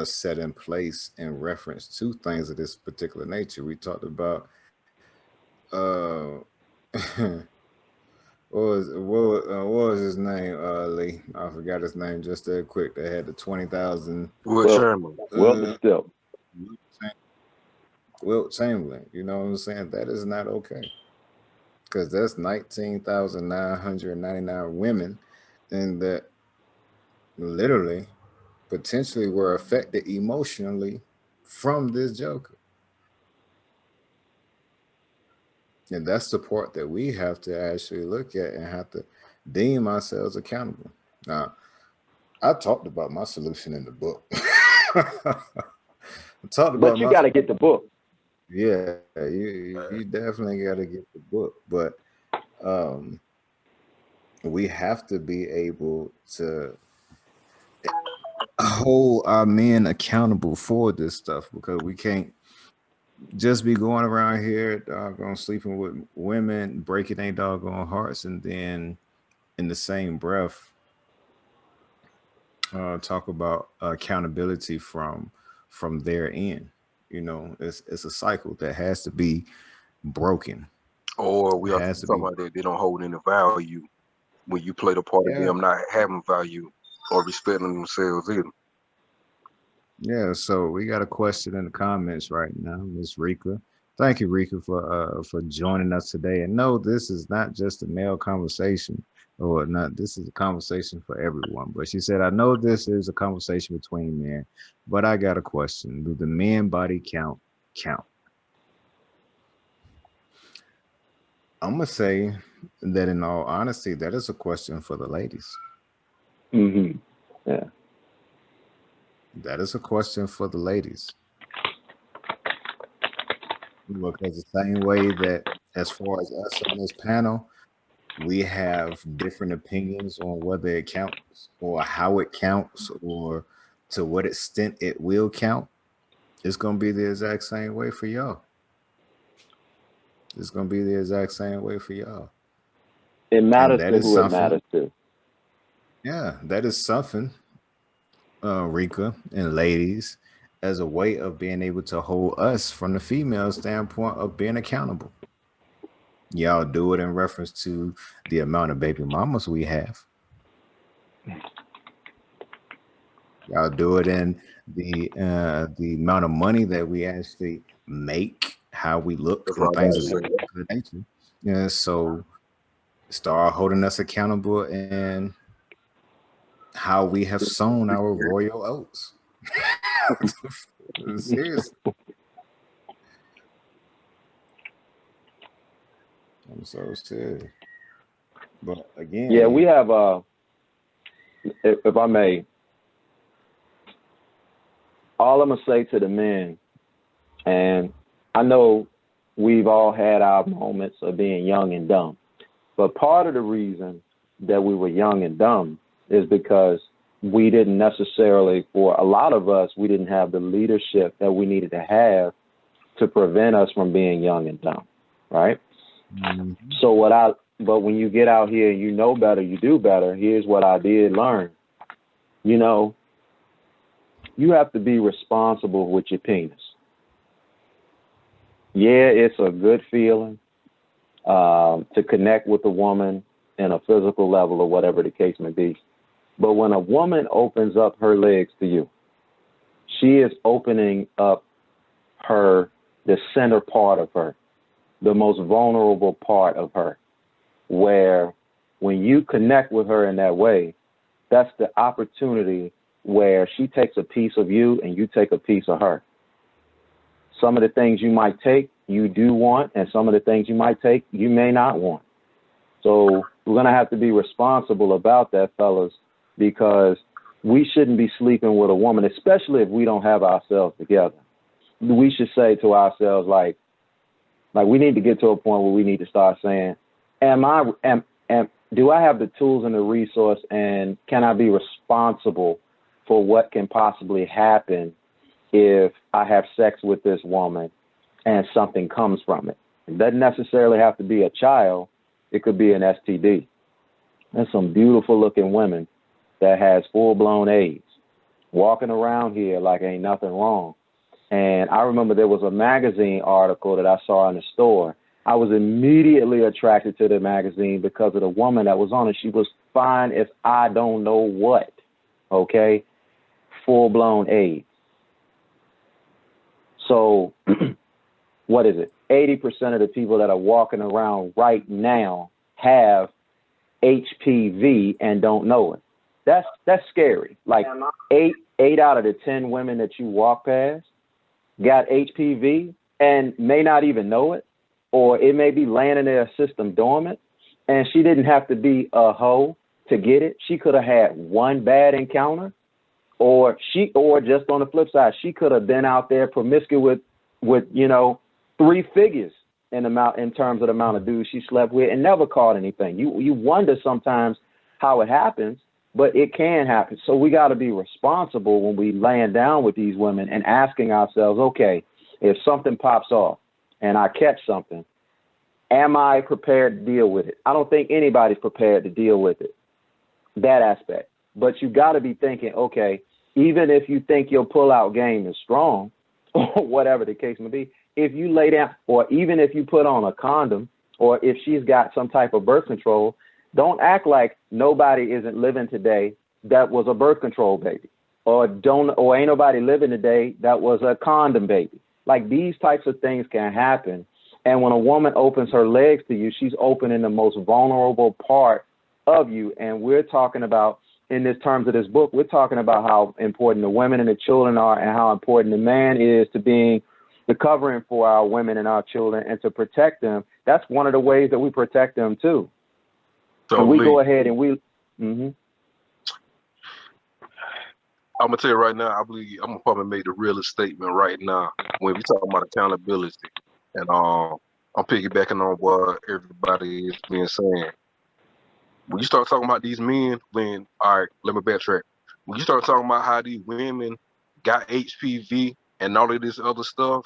set in place in reference to things of this particular nature. We talked about what was his name, Lee? I forgot his name just that quick. They had the 20,000. Wilt Chamberlain. You know what I'm saying? That is not okay, because that's 19,999 women, and that literally potentially were affected emotionally from this joker. And that's the part that we have to actually look at and have to deem ourselves accountable. Now, I talked about my solution in the book. But you got to get the book. Yeah, you definitely got to get the book. But we have to be able to hold our men accountable for this stuff, because we can't just be going around here doggone sleeping with women, breaking their doggone hearts, and then in the same breath talk about accountability from their end. It's a cycle that has to be broken. Or we are talking about that they don't hold any value when you play the part of them not having value or respecting themselves either. Yeah, so we got a question in the comments right now, Miss Rika. Thank you, Rika, for joining us today. And no, this is not just a male conversation. or not, this is a conversation for everyone. But she said, I know this is a conversation between men, but I got a question. Do the men body count? I'm gonna say that in all honesty, that is a question for the ladies. Mm-hmm. Yeah. That is a question for the ladies. Because the same way that as far as us on this panel, we have different opinions on whether it counts or how it counts or to what extent it will count. It's gonna be the exact same way for y'all. It's gonna be the exact same way for y'all. It matters that to is who it something. matters to. Yeah, that is something, Rika and ladies, as a way of being able to hold us from the female standpoint of being accountable. Y'all do it in reference to the amount of baby mamas we have. Y'all do it in the amount of money that we actually make, how we look, That's and what I things gotta of say. that nature. Yeah, so start holding us accountable and how we have sown our royal oats. Seriously. I'm so serious. But again, Yeah, we have if I may, all I'm gonna say to the men, and I know we've all had our moments of being young and dumb, but part of the reason that we were young and dumb is because we didn't necessarily, for a lot of us, we didn't have the leadership that we needed to have to prevent us from being young and dumb, right? mm-hmm. But when you get out here and you know better, you do better. Here's what I did learn. You know, you have to be responsible with your penis. Yeah, it's a good feeling to connect with a woman in a physical level or whatever the case may be. But when a woman opens up her legs to you, she is opening up the center part of her, the most vulnerable part of her, where when you connect with her in that way, that's the opportunity where she takes a piece of you and you take a piece of her. Some of the things you might take, you do want, and some of the things you might take, you may not want. So we're going to have to be responsible about that, fellas, because we shouldn't be sleeping with a woman, especially if we don't have ourselves together. We should say to ourselves, like we need to get to a point where we need to start saying, do I have the tools and the resource, and can I be responsible for what can possibly happen if I have sex with this woman and something comes from it? It doesn't necessarily have to be a child. It could be an STD. There's some beautiful looking women that has full-blown AIDS walking around here like ain't nothing wrong. And I remember there was a magazine article that I saw in the store. I was immediately attracted to the magazine because of the woman that was on it. She was fine as I don't know what, okay? Full-blown AIDS. So what is it? 80% of the people that are walking around right now have HPV and don't know it. That's scary. Like eight out of the 10 women that you walk past got HPV and may not even know it, or it may be laying in their system dormant, and she didn't have to be a hoe to get it. She could have had one bad encounter, or just on the flip side, she could have been out there promiscuous with 3 figures in terms of the amount of dudes she slept with and never caught anything. You wonder sometimes how it happens, but it can happen. So we got to be responsible when we laying down with these women and asking ourselves, okay, if something pops off and I catch something, am I prepared to deal with it? I don't think anybody's prepared to deal with it, that aspect. But you got to be thinking, okay, even if you think your pull-out game is strong, or whatever the case may be, if you lay down, or even if you put on a condom, or if she's got some type of birth control, don't act like nobody isn't living today that was a birth control baby, or ain't nobody living today that was a condom baby. Like, these types of things can happen. And when a woman opens her legs to you, she's opening the most vulnerable part of you. And we're talking about, in this terms of this book, we're talking about how important the women and the children are, and how important the man is to being the covering for our women and our children, and to protect them. That's one of the ways that we protect them too. So and we go ahead and we. I'm gonna tell you right now, I believe I'm gonna probably make the realest statement right now when we talk about accountability, and I'm piggybacking on what everybody is being saying. When you start talking about these men, all right, let me backtrack. When you start talking about how these women got HPV and all of this other stuff,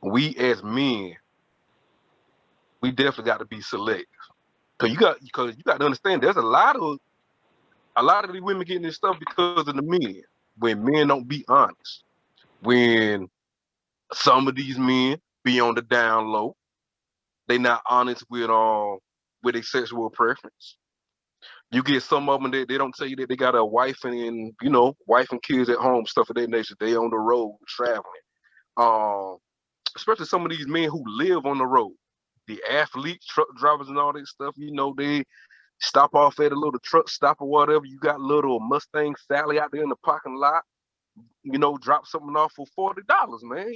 we as men, we definitely got to be selective. Because you got to understand, there's a lot of these women getting this stuff because of the men. When men don't be honest, when some of these men be on the down low, they not honest with their sexual preference. You get some of them that they don't tell you that they got a wife and wife and kids at home, stuff of that nature. They on the road traveling. Especially some of these men who live on the road, the athletes, truck drivers, and all that stuff. They stop off at a little truck stop or whatever. You got little Mustang Sally out there in the parking lot. Drop something off for $40, man.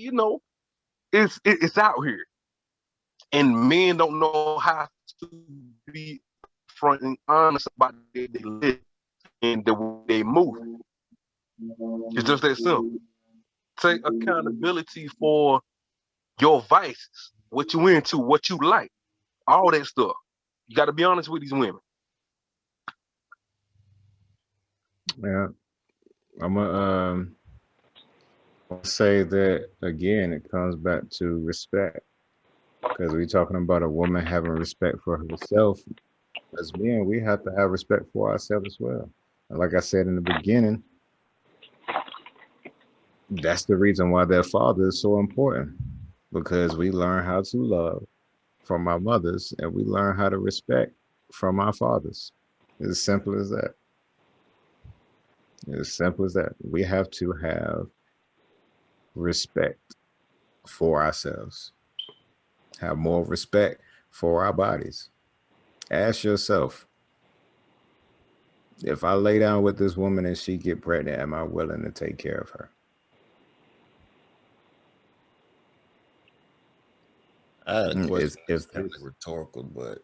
It's out here, and men don't know how to be front and honest about the way they live and the way they move. It's just that simple. Take accountability for your vices, what you into, what you like, all that stuff. You got to be honest with these women. Yeah, I'm gonna say that again. It comes back to respect, because we're talking about a woman having respect for herself. As men, we have to have respect for ourselves as well. And like I said in the beginning, that's the reason why their father is so important, because we learn how to love from our mothers, and we learn how to respect from our fathers. It's as simple as that. It's as simple as that. We have to have respect for ourselves, have more respect for our bodies. Ask yourself, if I lay down with this woman and she get pregnant, am I willing to take care of her? I had a question. It's rhetorical, but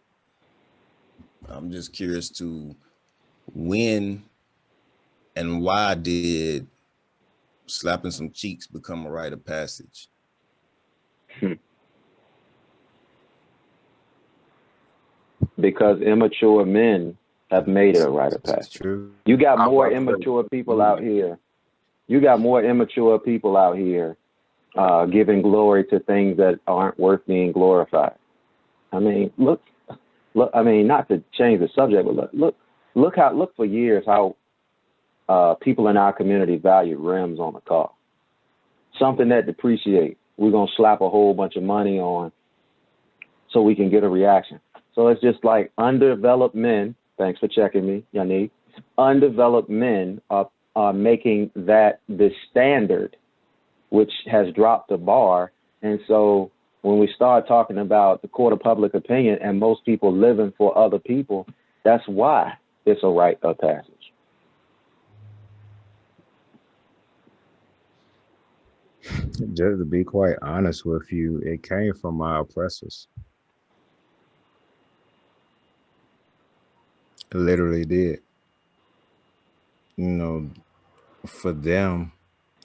I'm just curious to when and why did slapping some cheeks become a rite of passage? Because immature men have made it a rite of passage. True. You got more immature people out here. You got more immature people out here giving glory to things that aren't worth being glorified. I mean, look. I mean, not to change the subject, but look for years how people in our community value rims on a car. Something that depreciates. We're gonna slap a whole bunch of money on so we can get a reaction. So it's just like undeveloped men. Thanks for checking me, Yannick. Undeveloped men are making that the standard, which has dropped the bar. And so when we start talking about the court of public opinion and most people living for other people, that's why it's a rite of passage. Just to be quite honest with you, it came from our oppressors. It literally did. For them,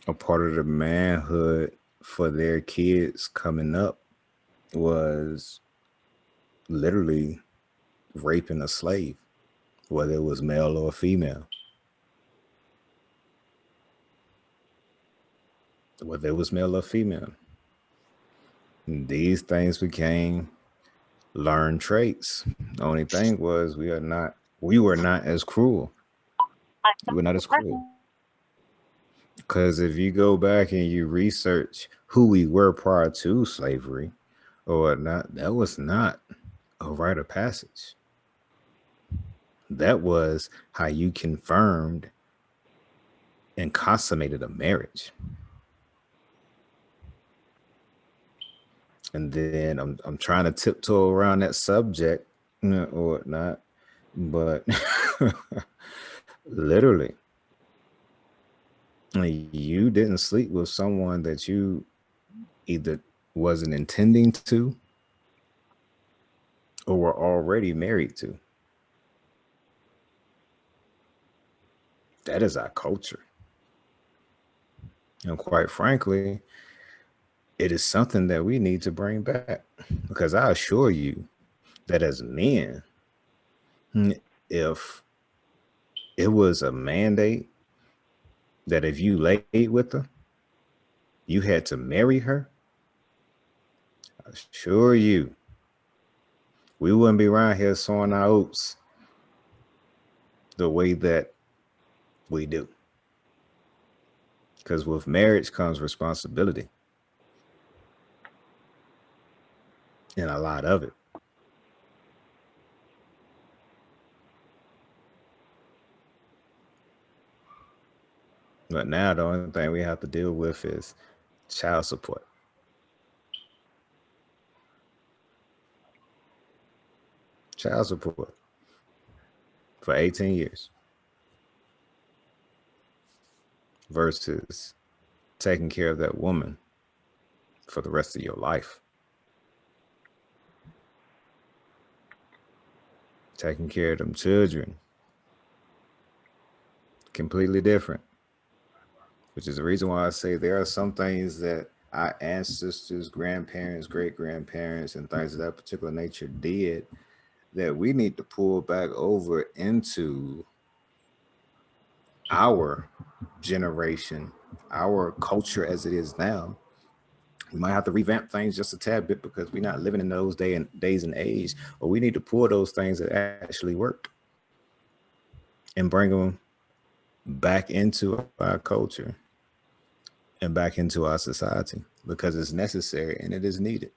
a part of the manhood for their kids coming up was literally raping a slave, whether it was male or female. Whether it was male or female. And these things became learned traits. The only thing was we were not as cruel. We were not as cruel. Because if you go back and you research who we were prior to slavery or whatnot, that was not a rite of passage. That was how you confirmed and consummated a marriage. And then I'm trying to tiptoe around that subject or not, but literally, you didn't sleep with someone that you either wasn't intending to or were already married to. That is our culture. And quite frankly, it is something that we need to bring back, because I assure you that as men, if it was a mandate that if you laid with her, you had to marry her, I assure you, we wouldn't be around here sowing our oats the way that we do. Because with marriage comes responsibility, and a lot of it. But now the only thing we have to deal with is child support. Child support for 18 years versus taking care of that woman for the rest of your life. Taking care of them children. Completely different. Which is the reason why I say there are some things that our ancestors, grandparents, great-grandparents, and things of that particular nature did that we need to pull back over into our generation, our culture as it is now. We might have to revamp things just a tad bit because we're not living in those days and age, but we need to pull those things that actually work and bring them back into our culture and back into our society, because it's necessary and it is needed.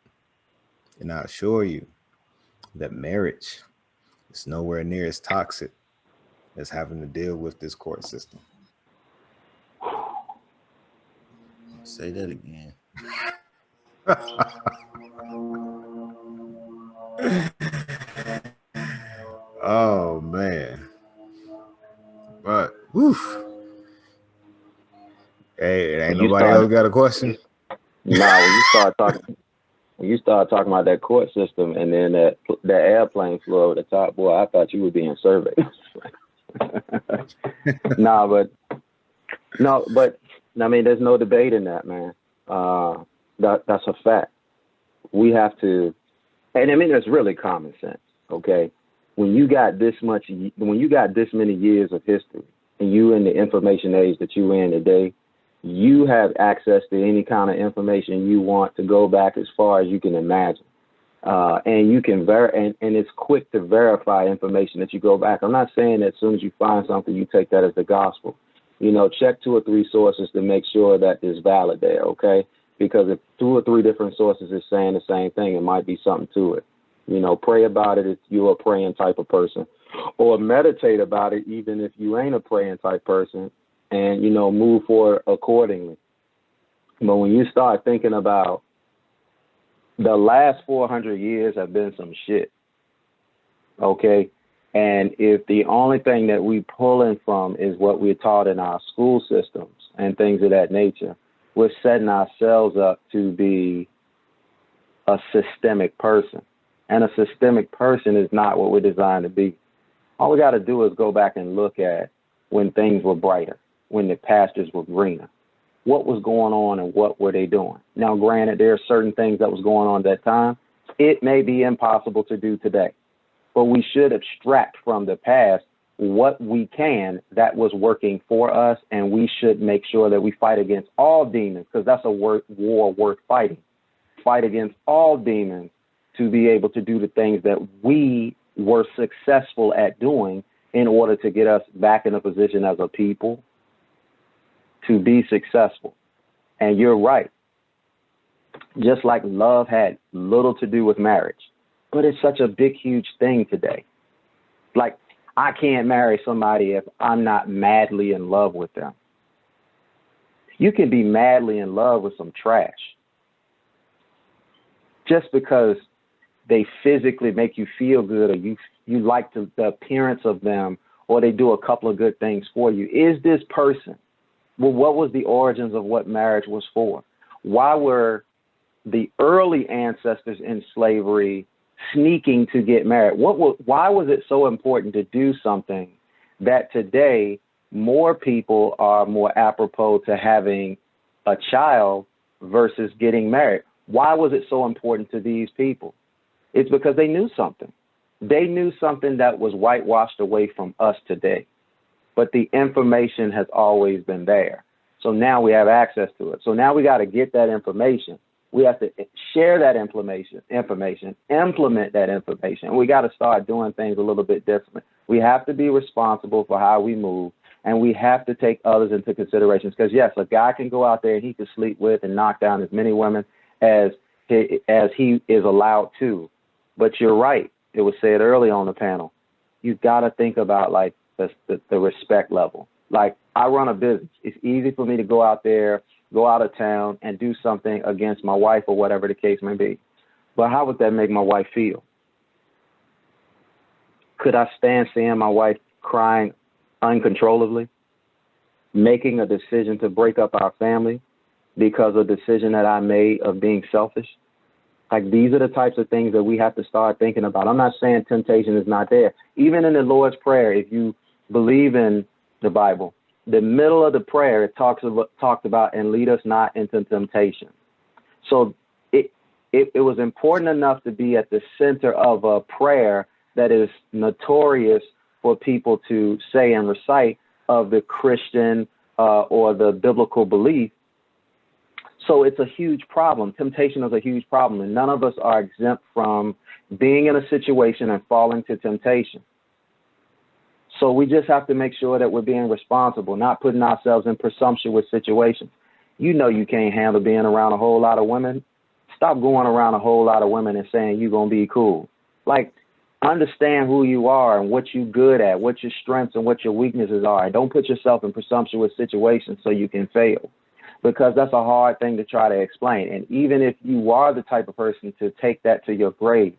And I assure you that marriage is nowhere near as toxic as having to deal with this court system. Say that again. Oh man. But woof. Hey, ain't nobody else got a question? Nah, when you start talking about that court system and then that airplane flew over the top, boy, I thought you were being surveyed. but I mean, there's no debate in that, man. That's a fact. We have to, and I mean, it's really common sense. Okay, when you got this many years of history, and you in the information age that you in today, you have access to any kind of information you want to go back as far as you can imagine. And you can and it's quick to verify information that you go back. I'm not saying that as soon as you find something, you take that as the gospel. You know, check 2 or 3 sources to make sure that it's valid there, okay? Because if 2 or 3 different sources is saying the same thing, it might be something to it. You know, pray about it if you're a praying type of person, or meditate about it even if you ain't a praying type person, and, you know, move forward accordingly. But when you start thinking about the last 400 years have been some shit, okay? And if the only thing that we pulling from is what we're taught in our school systems and things of that nature, we're setting ourselves up to be a systemic person. And a systemic person is not what we're designed to be. All we got to do is go back and look at when things were brighter, when the pastures were greener. What was going on and what were they doing? Now, granted, there are certain things that was going on at that time. It may be impossible to do today, but we should abstract from the past what we can that was working for us, and we should make sure that we fight against all demons, because that's a war worth fighting. Fight against all demons to be able to do the things that we were successful at doing in order to get us back in a position as a people to be successful. And you're right. Just like love had little to do with marriage, but it's such a big, huge thing today. Like, I can't marry somebody if I'm not madly in love with them. You can be madly in love with some trash. Just because they physically make you feel good, or you like the appearance of them, or they do a couple of good things for you. Is this person, well, what was the origins of what marriage was for? Why were the early ancestors in slavery sneaking to get married? Why was it so important to do something that today more people are more apropos to having a child versus getting married? Why was it so important to these people? It's because they knew something. They knew something that was whitewashed away from us today. But the information has always been there. So now we have access to it. So now we got to get that information. We have to share that information, implement that information. We got to start doing things a little bit differently. We have to be responsible for how we move, and we have to take others into consideration. Because yes, a guy can go out there and he can sleep with and knock down as many women as he is allowed to. But you're right. It was said early on the panel. You got to think about like the respect level. Like, I run a business. It's easy for me to go out there, go out of town and do something against my wife or whatever the case may be. But how would that make my wife feel? Could I stand seeing my wife crying uncontrollably, making a decision to break up our family because of a decision that I made of being selfish? Like, these are the types of things that we have to start thinking about. I'm not saying temptation is not there. Even in the Lord's Prayer, if you believe in the Bible, the middle of the prayer, it talks about, and lead us not into temptation. So it was important enough to be at the center of a prayer that is notorious for people to say and recite of the Christian or the biblical belief. So it's a huge problem. Temptation is a huge problem, and none of us are exempt from being in a situation and falling to temptation. So we just have to make sure that we're being responsible, not putting ourselves in presumptuous situations. You know you can't handle being around a whole lot of women. Stop going around a whole lot of women and saying you're going to be cool. Like, understand who you are and what you're good at, what your strengths and what your weaknesses are. And don't put yourself in presumptuous situations so you can fail, because that's a hard thing to try to explain. And even if you are the type of person to take that to your grave,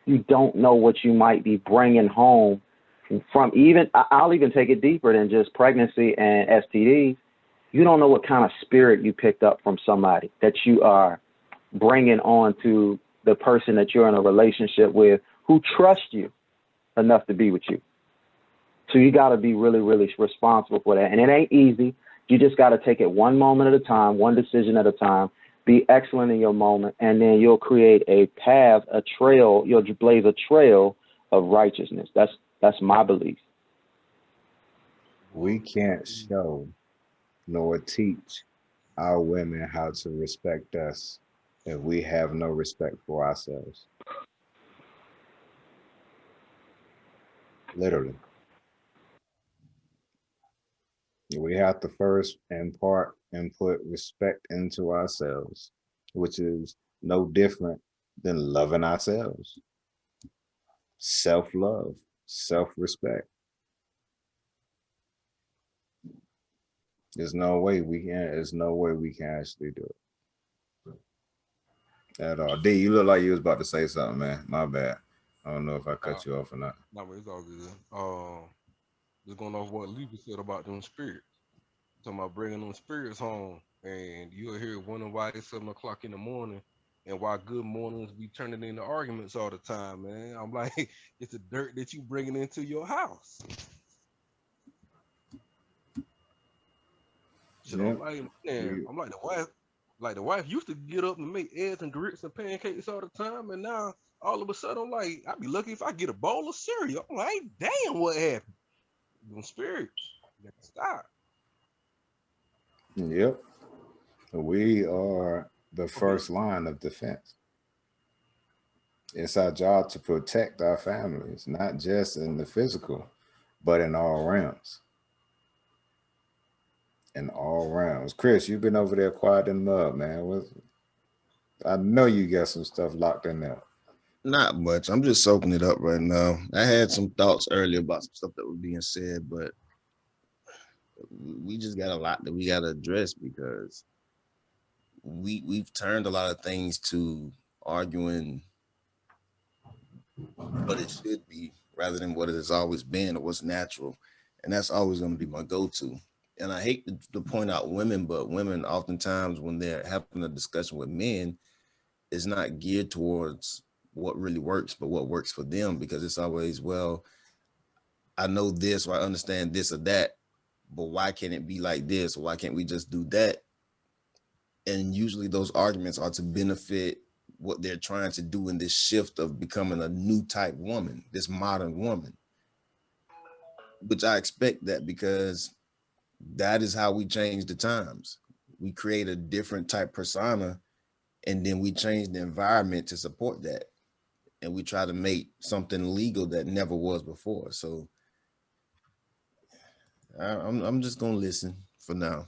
you don't know what you might be bringing home from. Even, I'll even take it deeper than just pregnancy and STDs. You don't know what kind of spirit you picked up from somebody that you are bringing on to the person that you're in a relationship with, who trusts you enough to be with you. So you got to be really, really responsible for that. And it ain't easy. You just got to take it one moment at a time, one decision at a time. Be excellent in your moment, and then you'll create a path, a trail. You'll blaze a trail of righteousness. That's my belief. We can't show nor teach our women how to respect us if we have no respect for ourselves. Literally. We have to first impart and put respect into ourselves, which is no different than loving ourselves. Self-love, self-respect. There's no way we can actually do it at all. D, you look like you was about to say something, man. My bad. I don't know if I cut you off or not. No, but it's all good. Just going off what Levy said about them spirits. Talking about bringing them spirits home, and you'll hear wondering why it's 7 o'clock in the morning, and why good mornings be turning into arguments all the time, man. I'm like, it's the dirt that you bringing into your house. So Yeah. I'm like, man, I'm like the wife used to get up and make eggs and grits and pancakes all the time, and now all of a sudden I'm like, I'd be lucky if I get a bowl of cereal. I'm like, damn, what happened? Them spirits, you gotta stop. Yep. We are the first line of defense. It's our job to protect our families, not just in the physical, but in all realms. In all realms. Chris, you've been over there quiet and love, man. I know you got some stuff locked in there. Not much. I'm just soaking it up right now. I had some thoughts earlier about some stuff that was being said, but we just got a lot that we got to address, because we've turned a lot of things to arguing but it should be rather than what it has always been or what's natural. And that's always going to be my go-to. And I hate to point out women, but women oftentimes when they're having a discussion with men, it's not geared towards what really works, but what works for them, because it's always, well, I know this or I understand this or that, but why can't it be like this? Or why can't we just do that? And usually those arguments are to benefit what they're trying to do in this shift of becoming a new type woman, this modern woman, which I expect that because that is how we change the times. We create a different type persona and then we change the environment to support that. And we try to make something legal that never was before. So I'm just gonna listen for now.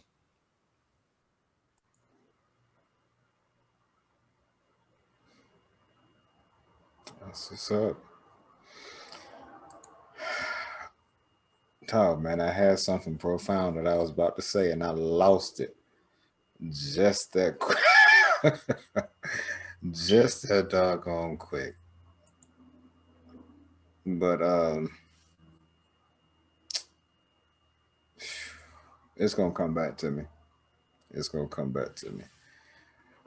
That's what's up. Oh man, I had something profound that I was about to say and I lost it. Just that quick. Just that doggone quick. But it's gonna come back to me. It's gonna come back to me.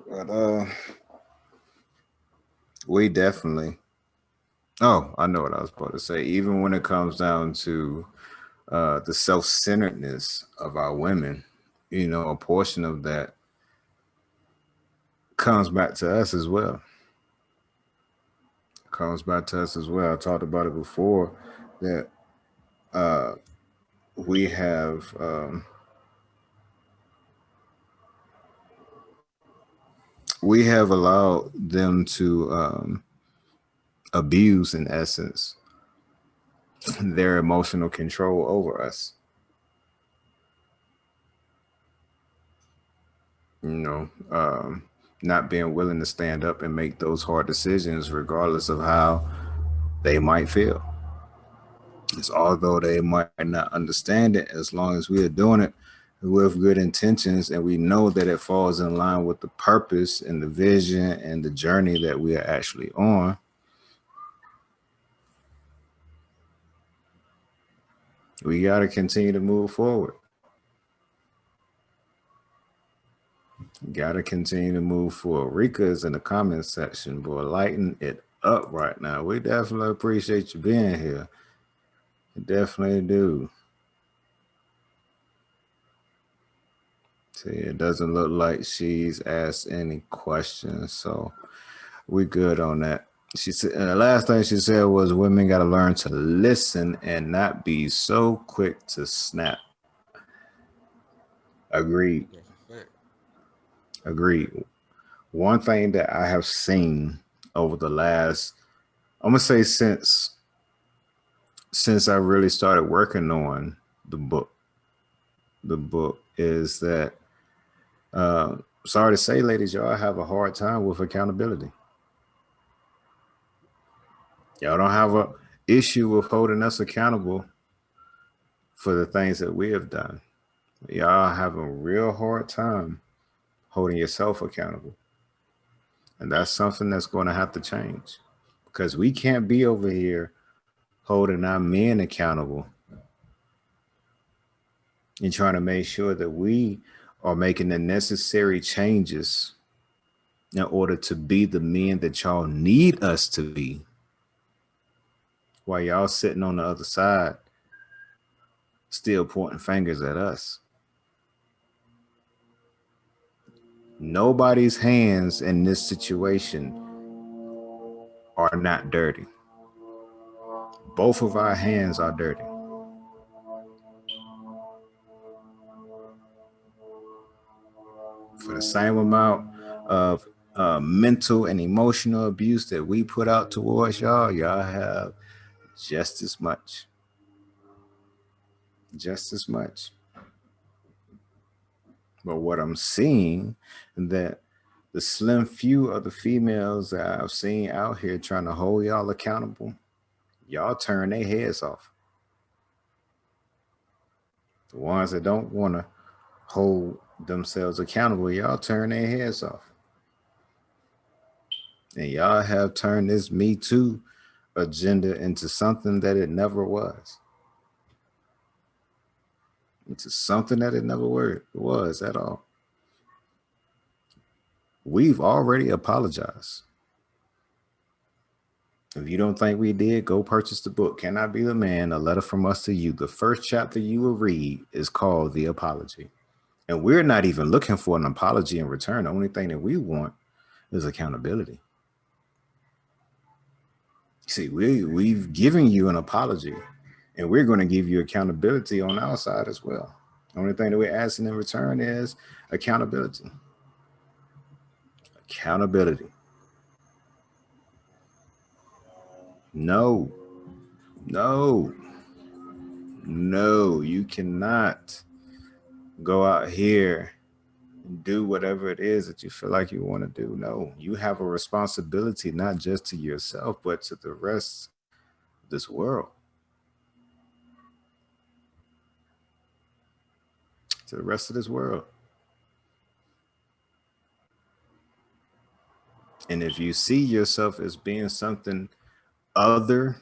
But we definitely. Oh, I know what I was about to say. Even when it comes down to the self-centeredness of our women, you know, a portion of that comes back to us as well. Comes back to us as well. I talked about it before that we have allowed them to abuse, in essence, their emotional control over us. You know, not being willing to stand up and make those hard decisions, regardless of how they might feel. It's although they might not understand it, as long as we are doing it with good intentions and we know that it falls in line with the purpose and the vision and the journey that we are actually on. We got to continue to move forward. Got to continue to move forward. Rika is in the comment section, boy, lighten it up right now. We definitely appreciate you being here. We definitely do. See, it doesn't look like she's asked any questions, so we good on that. She said, and the last thing she said was, women got to learn to listen and not be so quick to snap. Agreed. Agreed. One thing that I have seen over the last, I'm gonna say since I really started working on the book is that, sorry to say, ladies, y'all have a hard time with accountability. Y'all don't have an issue with holding us accountable for the things that we have done. Y'all have a real hard time holding yourself accountable. And that's something that's going to have to change, because we can't be over here holding our men accountable and trying to make sure that we are making the necessary changes in order to be the men that y'all need us to be, while y'all sitting on the other side still pointing fingers at us. Nobody's hands in this situation are not dirty. Both of our hands are dirty. For the same amount of mental and emotional abuse that we put out towards y'all, y'all have just as much. Just as much. But what I'm seeing, that the slim few of the females that I've seen out here trying to hold y'all accountable, y'all turn their heads off. The ones that don't want to hold themselves accountable, y'all turn their heads off. And y'all have turned this Me Too agenda into something that it never was. Into something that it never was at all. We've already apologized. If you don't think we did, go purchase the book, Can I Be the Man? A Letter from Us to You. The first chapter you will read is called The Apology. And we're not even looking for an apology in return. The only thing that we want is accountability. See, we've given you an apology, and we're going to give you accountability on our side as well. The only thing that we're asking in return is accountability. Accountability. No, you cannot go out here and do whatever it is that you feel like you want to do. No, you have a responsibility, not just to yourself, but to the rest of this world. To the rest of this world. And if you see yourself as being something other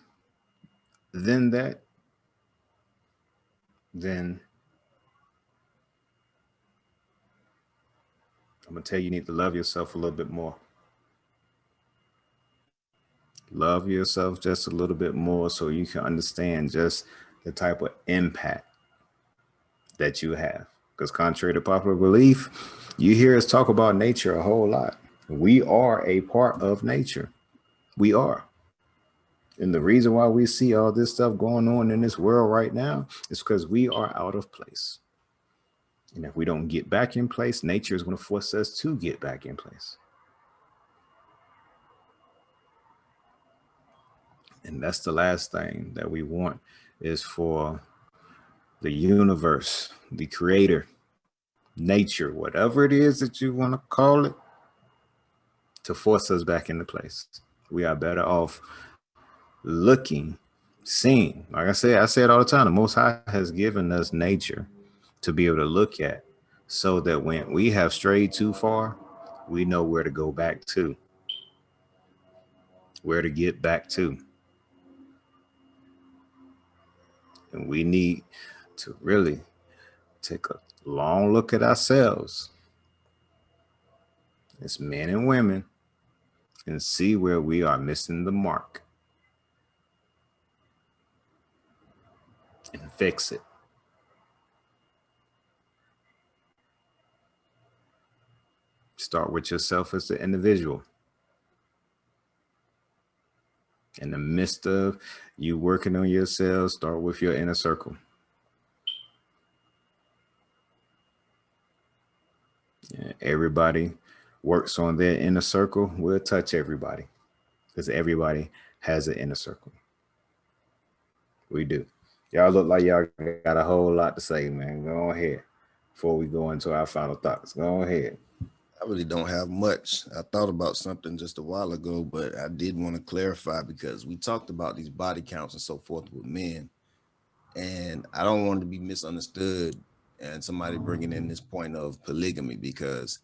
than that, then I'm going to tell you, you need to love yourself a little bit more. Love yourself just a little bit more so you can understand just the type of impact that you have. Because contrary to popular belief, you hear us talk about nature a whole lot. We are a part of nature. We are. And the reason why we see all this stuff going on in this world right now is because we are out of place. And if we don't get back in place, nature is going to force us to get back in place. And that's the last thing that we want, is for the universe, the creator, nature, whatever it is that you want to call it, to force us back into place. We are better off looking, seeing. Like I say it all the time, the Most High has given us nature to be able to look at, so that when we have strayed too far, we know where to go back to, where to get back to. And we need to really take a long look at ourselves as men and women and see where we are missing the mark and fix it. Start with yourself as the individual. In the midst of you working on yourself, start with your inner circle. Yeah, everybody works on their inner circle. We'll touch everybody, because everybody has an inner circle. We do. Y'all look like y'all got a whole lot to say, man. Go ahead before we go into our final thoughts. Go ahead. I really don't have much. I thought about something just a while ago, but I did want to clarify, because we talked about these body counts and so forth with men, and I don't want to be misunderstood and somebody bringing in this point of polygamy, because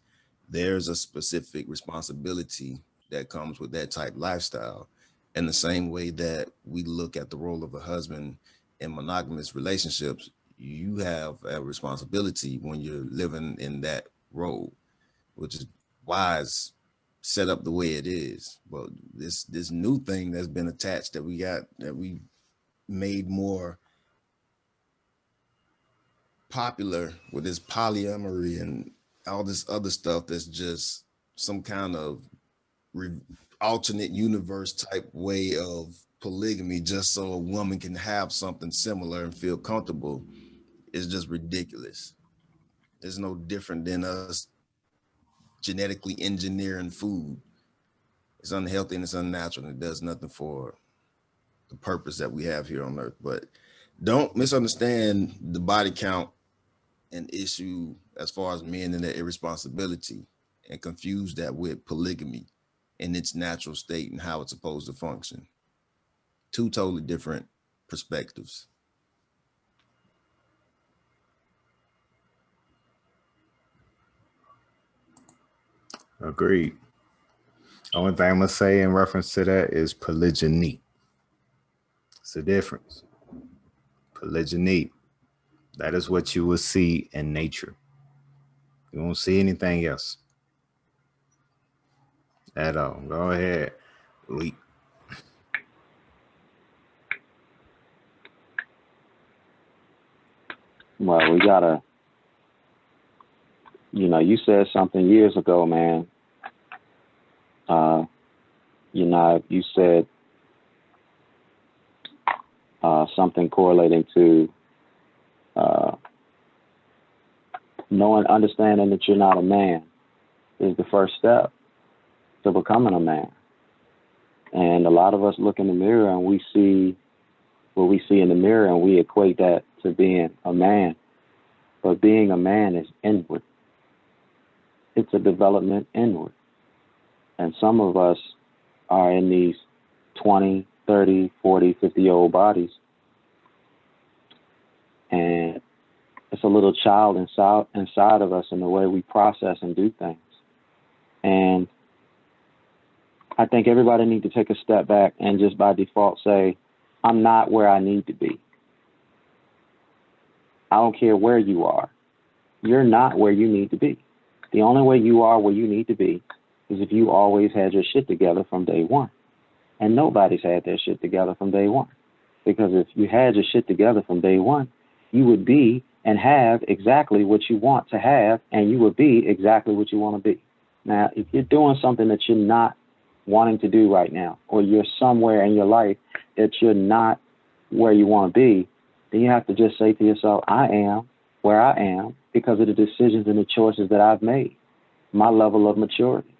there's a specific responsibility that comes with that type lifestyle. In the same way that we look at the role of a husband in monogamous relationships, you have a responsibility when you're living in that role, which is why it's set up the way it is. But this new thing that's been attached that we made more popular with this polyamory and all this other stuff, that's just some kind of alternate universe type way of polygamy, just so a woman can have something similar and feel comfortable, is just ridiculous. It's no different than us genetically engineering food. It's unhealthy and it's unnatural, and it does nothing for the purpose that we have here on earth. But don't misunderstand the body count and issue as far as men and their irresponsibility, and confuse that with polygamy in its natural state and how it's supposed to function. Two totally different perspectives. Agreed. Only thing I'm gonna say in reference to that is polygyny. It's a difference. Polygyny. That is what you will see in nature. You won't see anything else at all. Go ahead. Leap. Well, we gotta, you said something years ago, man. You said something correlating to knowing, understanding that you're not a man is the first step to becoming a man. And a lot of us look in the mirror and we see what we see in the mirror and we equate that to being a man. But being a man is inward. It's a development inward. And some of us are in these 20, 30, 40, 50-year-old bodies. And it's a little child inside of us in the way we process and do things. And I think everybody needs to take a step back and just by default say, I'm not where I need to be. I don't care where you are. You're not where you need to be. The only way you are where you need to be is if you always had your shit together from day one. And nobody's had their shit together from day one. Because if you had your shit together from day one, you would be and have exactly what you want to have, and you would be exactly what you want to be. Now, if you're doing something that you're not wanting to do right now, or you're somewhere in your life that you're not where you want to be, then you have to just say to yourself, I am where I am because of the decisions and the choices that I've made, my level of maturity.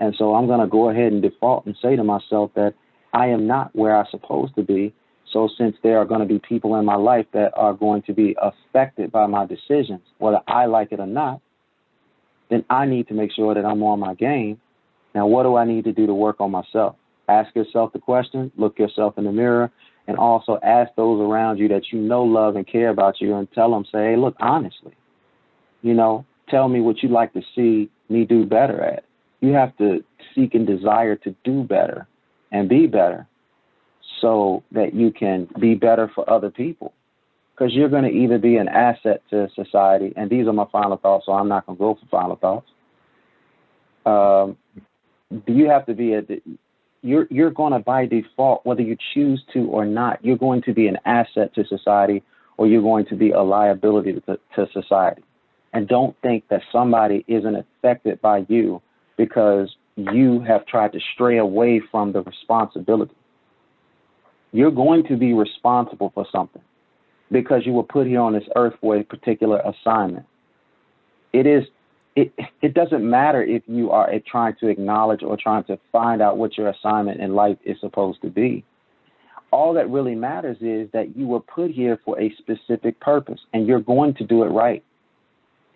And so I'm going to go ahead and default and say to myself that I am not where I'm supposed to be. So since there are going to be people in my life that are going to be affected by my decisions, whether I like it or not, then I need to make sure that I'm on my game. Now, what do I need to do to work on myself? Ask yourself the question, look yourself in the mirror, and also ask those around you that you know love and care about you and tell them, say, hey, look, honestly, tell me what you'd like to see me do better at. You have to seek and desire to do better and be better so that you can be better for other people. Because you're going to either be an asset to society, and these are my final thoughts, so I'm not going to go for final thoughts. You have to be you're going to, by default, whether you choose to or not, you're going to be an asset to society or you're going to be a liability to society. And don't think that somebody isn't affected by you because you have tried to stray away from the responsibility. You're going to be responsible for something because you were put here on this earth for a particular assignment. It doesn't matter if you are trying to acknowledge or trying to find out what your assignment in life is supposed to be. All that really matters is that you were put here for a specific purpose and you're going to do it right.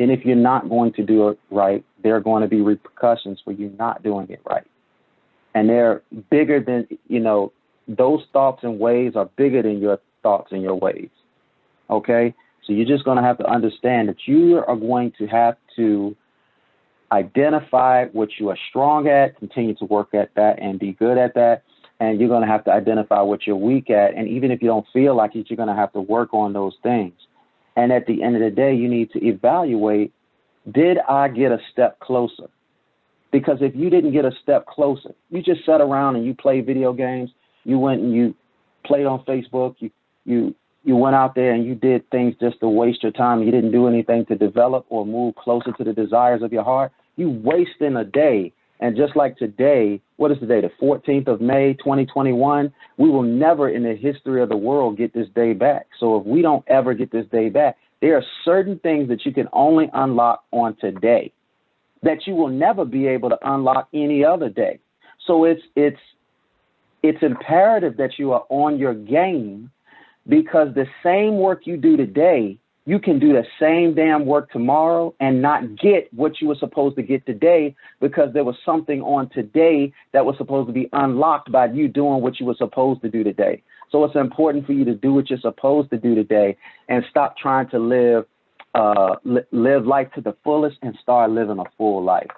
And if you're not going to do it right, there are going to be repercussions for you not doing it right. And they're bigger than, those thoughts and ways are bigger than your thoughts and your ways. Okay? So you're just going to have to understand that you are going to have to identify what you are strong at, continue to work at that and be good at that. And you're going to have to identify what you're weak at. And even if you don't feel like it, you're going to have to work on those things. And at the end of the day, you need to evaluate, did I get a step closer? Because if you didn't get a step closer, you just sat around and you played video games, you went and you played on Facebook, you went out there and you did things just to waste your time. You didn't do anything to develop or move closer to the desires of your heart. You wasting a day. And just like today, what is today, the 14th of May, 2021? We will never in the history of the world get this day back. So if we don't ever get this day back, there are certain things that you can only unlock on today that you will never be able to unlock any other day. So it's imperative that you are on your game, because the same work you do today, you can do the same damn work tomorrow and not get what you were supposed to get today because there was something on today that was supposed to be unlocked by you doing what you were supposed to do today. So it's important for you to do what you're supposed to do today and stop trying to live life to the fullest and start living a full life.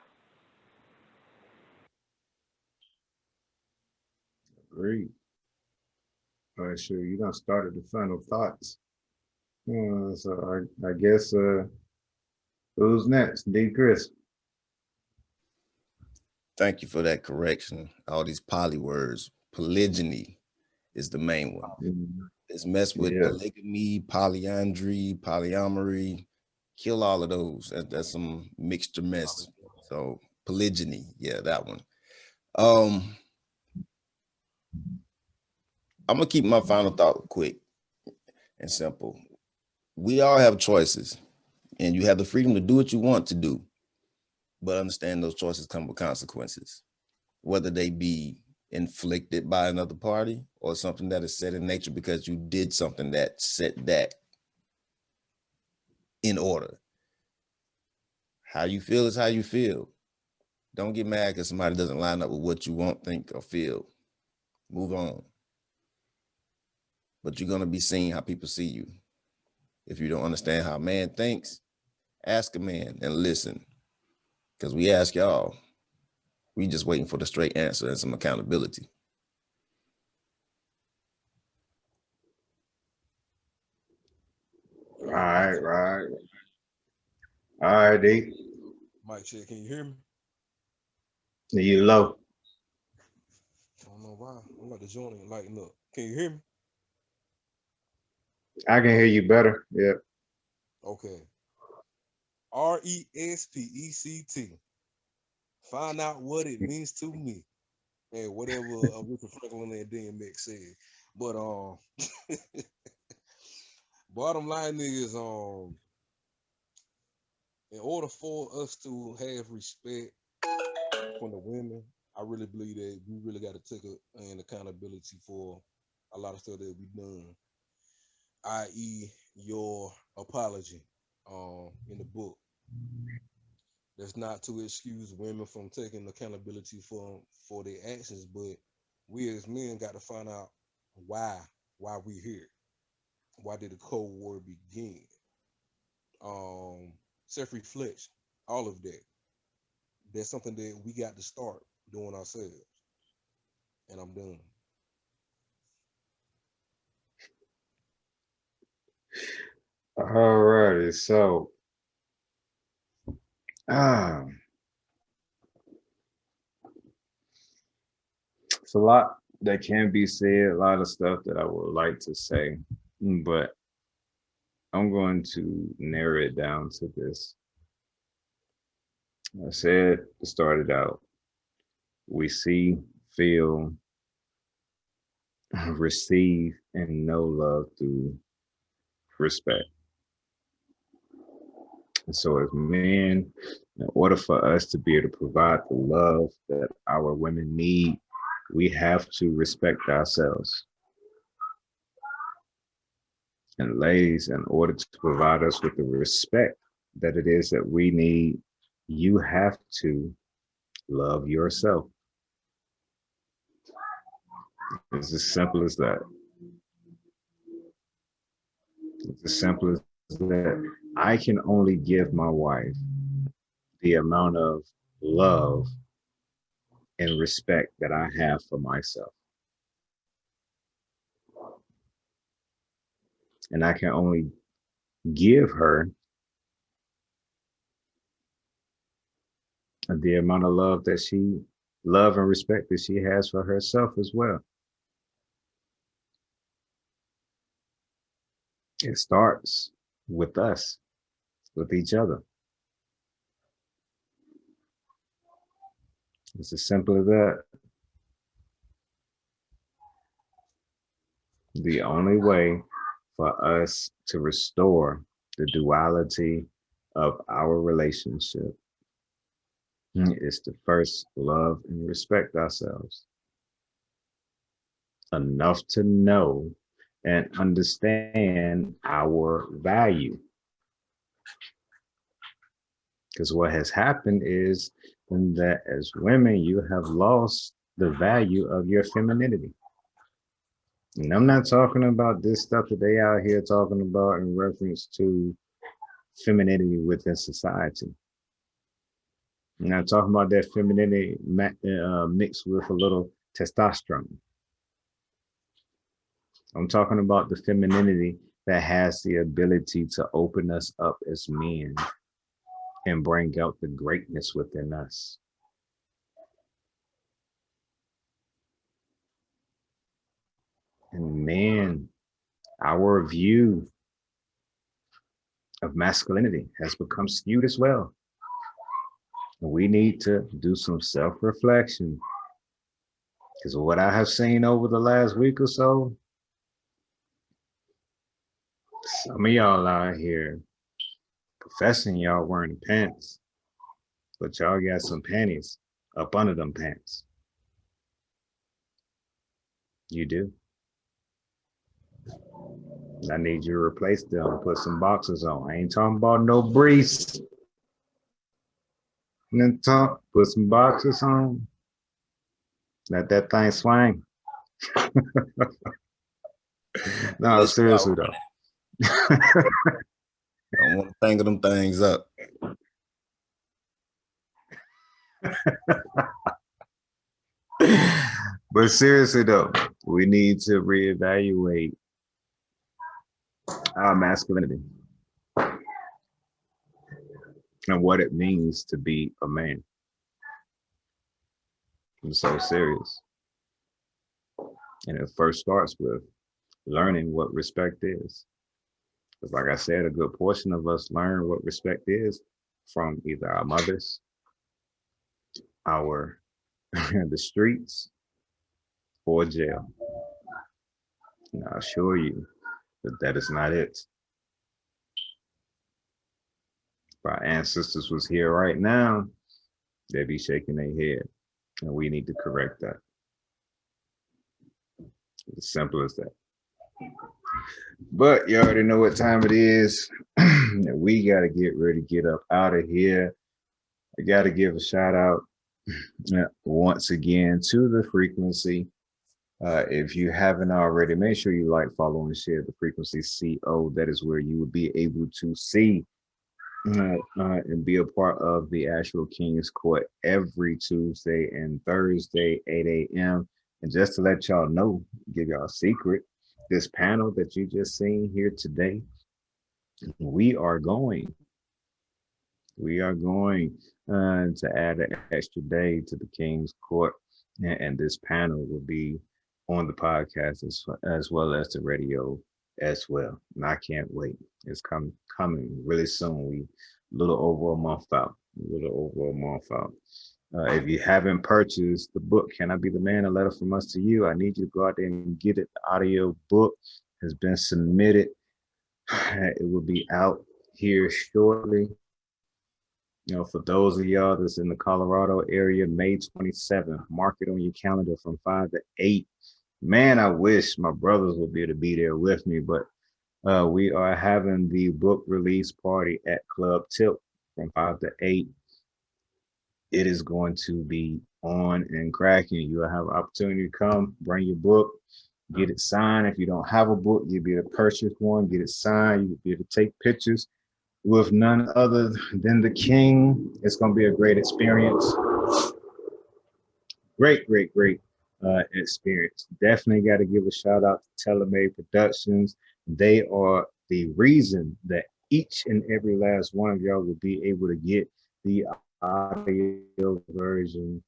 Agreed. All right, sure. You done started the final thoughts. So I guess who's next? D. Chris. Thank you for that correction. All these poly words. Polygyny is the main one. Mhm. It's messed with Yeah. polygamy, polyandry, polyamory. Kill all of those. That's some mixture mess. So polygyny, yeah, that one. I'm gonna keep my final thought quick and simple. We all have choices, and you have the freedom to do what you want to do, but understand those choices come with consequences, whether they be inflicted by another party or something that is set in nature because you did something that set that in order. How you feel is how you feel. Don't get mad because somebody doesn't line up with what you want, think, or feel. Move on. But you're gonna be seeing how people see you. If you don't understand how a man thinks, ask a man and listen. Because we ask y'all, we just waiting for the straight answer and some accountability. Right. All right, D. Mike check, can you hear me? You low. I don't know why. I'm about to join it and lighten up. Can you hear me? I can hear you better. Yeah. Okay. RESPECT. Find out what it means to me. And whatever Richard Franklin and DMX said. But bottom line is in order for us to have respect from the women, I really believe that we really got to take an accountability for a lot of stuff that we done, i.e., your apology in the book. That's not to excuse women from taking accountability for their actions, but we as men got to find out why we here. Why did the Cold War begin? Self-reflection, all of that. That's something that we got to start doing ourselves. And I'm done. All righty. So, ah, it's a lot that can be said, a lot of stuff that I would like to say, but I'm going to narrow it down to this. I said, it started out, we see, feel, receive, and know love through respect. And so, as men, in order for us to be able to provide the love that our women need, we have to respect ourselves. And ladies, in order to provide us with the respect that it is that we need, you have to love yourself. It's as simple as that. It's as simple as that. I can only give my wife the amount of love and respect that I have for myself. And I can only give her the amount of love and respect that she has for herself as well. It starts with us, with each other. It's as simple as that. The only way for us to restore the duality of our relationship is to first love and respect ourselves enough to know and understand our value. Because what has happened is that as women, you have lost the value of your femininity. And I'm not talking about this stuff that they out here talking about in reference to femininity within society. I'm not talking about that femininity mixed with a little testosterone. I'm talking about the femininity that has the ability to open us up as men and bring out the greatness within us. And man, our view of masculinity has become skewed as well. And we need to do some self-reflection, because what I have seen over the last week or so, some of y'all out here professing y'all wearing pants, but y'all got some panties up under them pants. You do. I need you to replace them, put some boxers on. I ain't talking about no briefs. Put some boxers on. Let that thing swing. No, seriously though. I don't want to tangle them things up. But seriously though, we need to reevaluate our masculinity and what it means to be a man. I'm so serious. And it first starts with learning what respect is. Because like I said, a good portion of us learn what respect is from either our mothers, the streets, or jail. And I assure you that that is not it. If our ancestors was here right now, they'd be shaking their head, and we need to correct that. It's as simple as that. But you already know what time it is. We got to get ready to get up out of here. I got to give a shout out once again to the frequency. If you haven't already, make sure you like, follow, and share the frequency CO. That is where you will be able to see and be a part of the actual King's Court every Tuesday and Thursday, 8 a.m. And just to let y'all know, give y'all a secret, this panel that you just seen here today, we are going to add an extra day to the King's Court, and this panel will be on the podcast as well as the radio as well. And I can't wait. It's coming really soon. We a little over a month out. If you haven't purchased the book, Can I Be the Man? A Letter from Us to You, I need you to go out there and get it. The audio book has been submitted. It will be out here shortly. You know, for those of y'all that's in the Colorado area, May 27th, mark it on your calendar from 5 to 8. Man, I wish my brothers would be able to be there with me, but we are having the book release party at Club Tilt from 5 to 8. It is going to be on and cracking. You'll have an opportunity to come, bring your book, get it signed. If you don't have a book, you'll be able to purchase one, get it signed. You'll be able to take pictures with none other than the King. It's going to be a great experience. Great experience. Definitely got to give a shout out to Telemade Productions. They are the reason that each and every last one of y'all will be able to get the audio version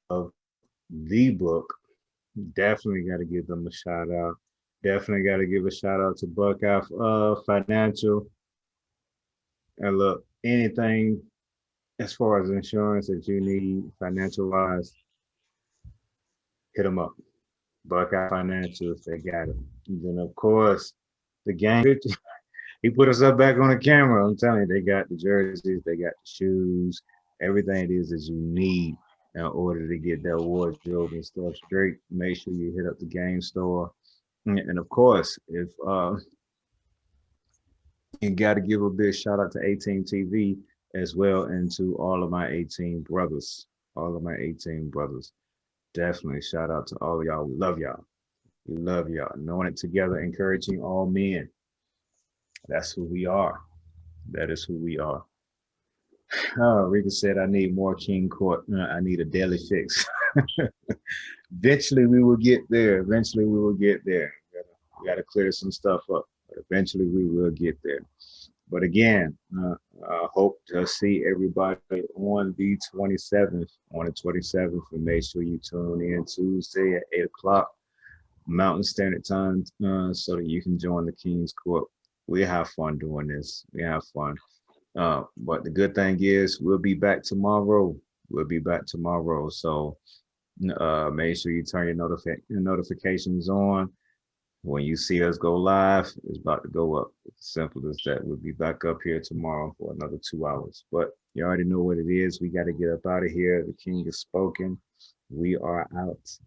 of the book. Definitely got to give them a shout out. Definitely got to give a shout out to Buckeye Financial. And look, anything as far as insurance that you need financial wise, hit them up. Buckeye Financial, they got it. And then of course, the gang, he put us up back on the camera. I'm telling you, they got the jerseys, they got the shoes, everything it is that you need in order to get that wardrobe and stuff straight. Make sure you hit up the game store. And of course, if you got to give a big shout out to Ateamtv as well, and to all of my 18 brothers. Definitely shout out to all of y'all. We love y'all. Knowing it together, encouraging all men. That's who we are. That is who we are. Rika said, I need more King Court. I need a daily fix. Eventually we will get there. We got to clear some stuff up, but eventually we will get there. But again, I hope to see everybody on the 27th. On the 27th, and make sure you tune in Tuesday at 8 o'clock Mountain Standard Time, so that you can join the King's Court. We have fun doing this. We have fun. But the good thing is we'll be back tomorrow. We'll be back tomorrow. So make sure you turn your notifications on. When you see us go live, it's about to go up. It's simple as that. We'll be back up here tomorrow for another 2 hours. But you already know what it is. We got to get up out of here. The King has spoken. We are out.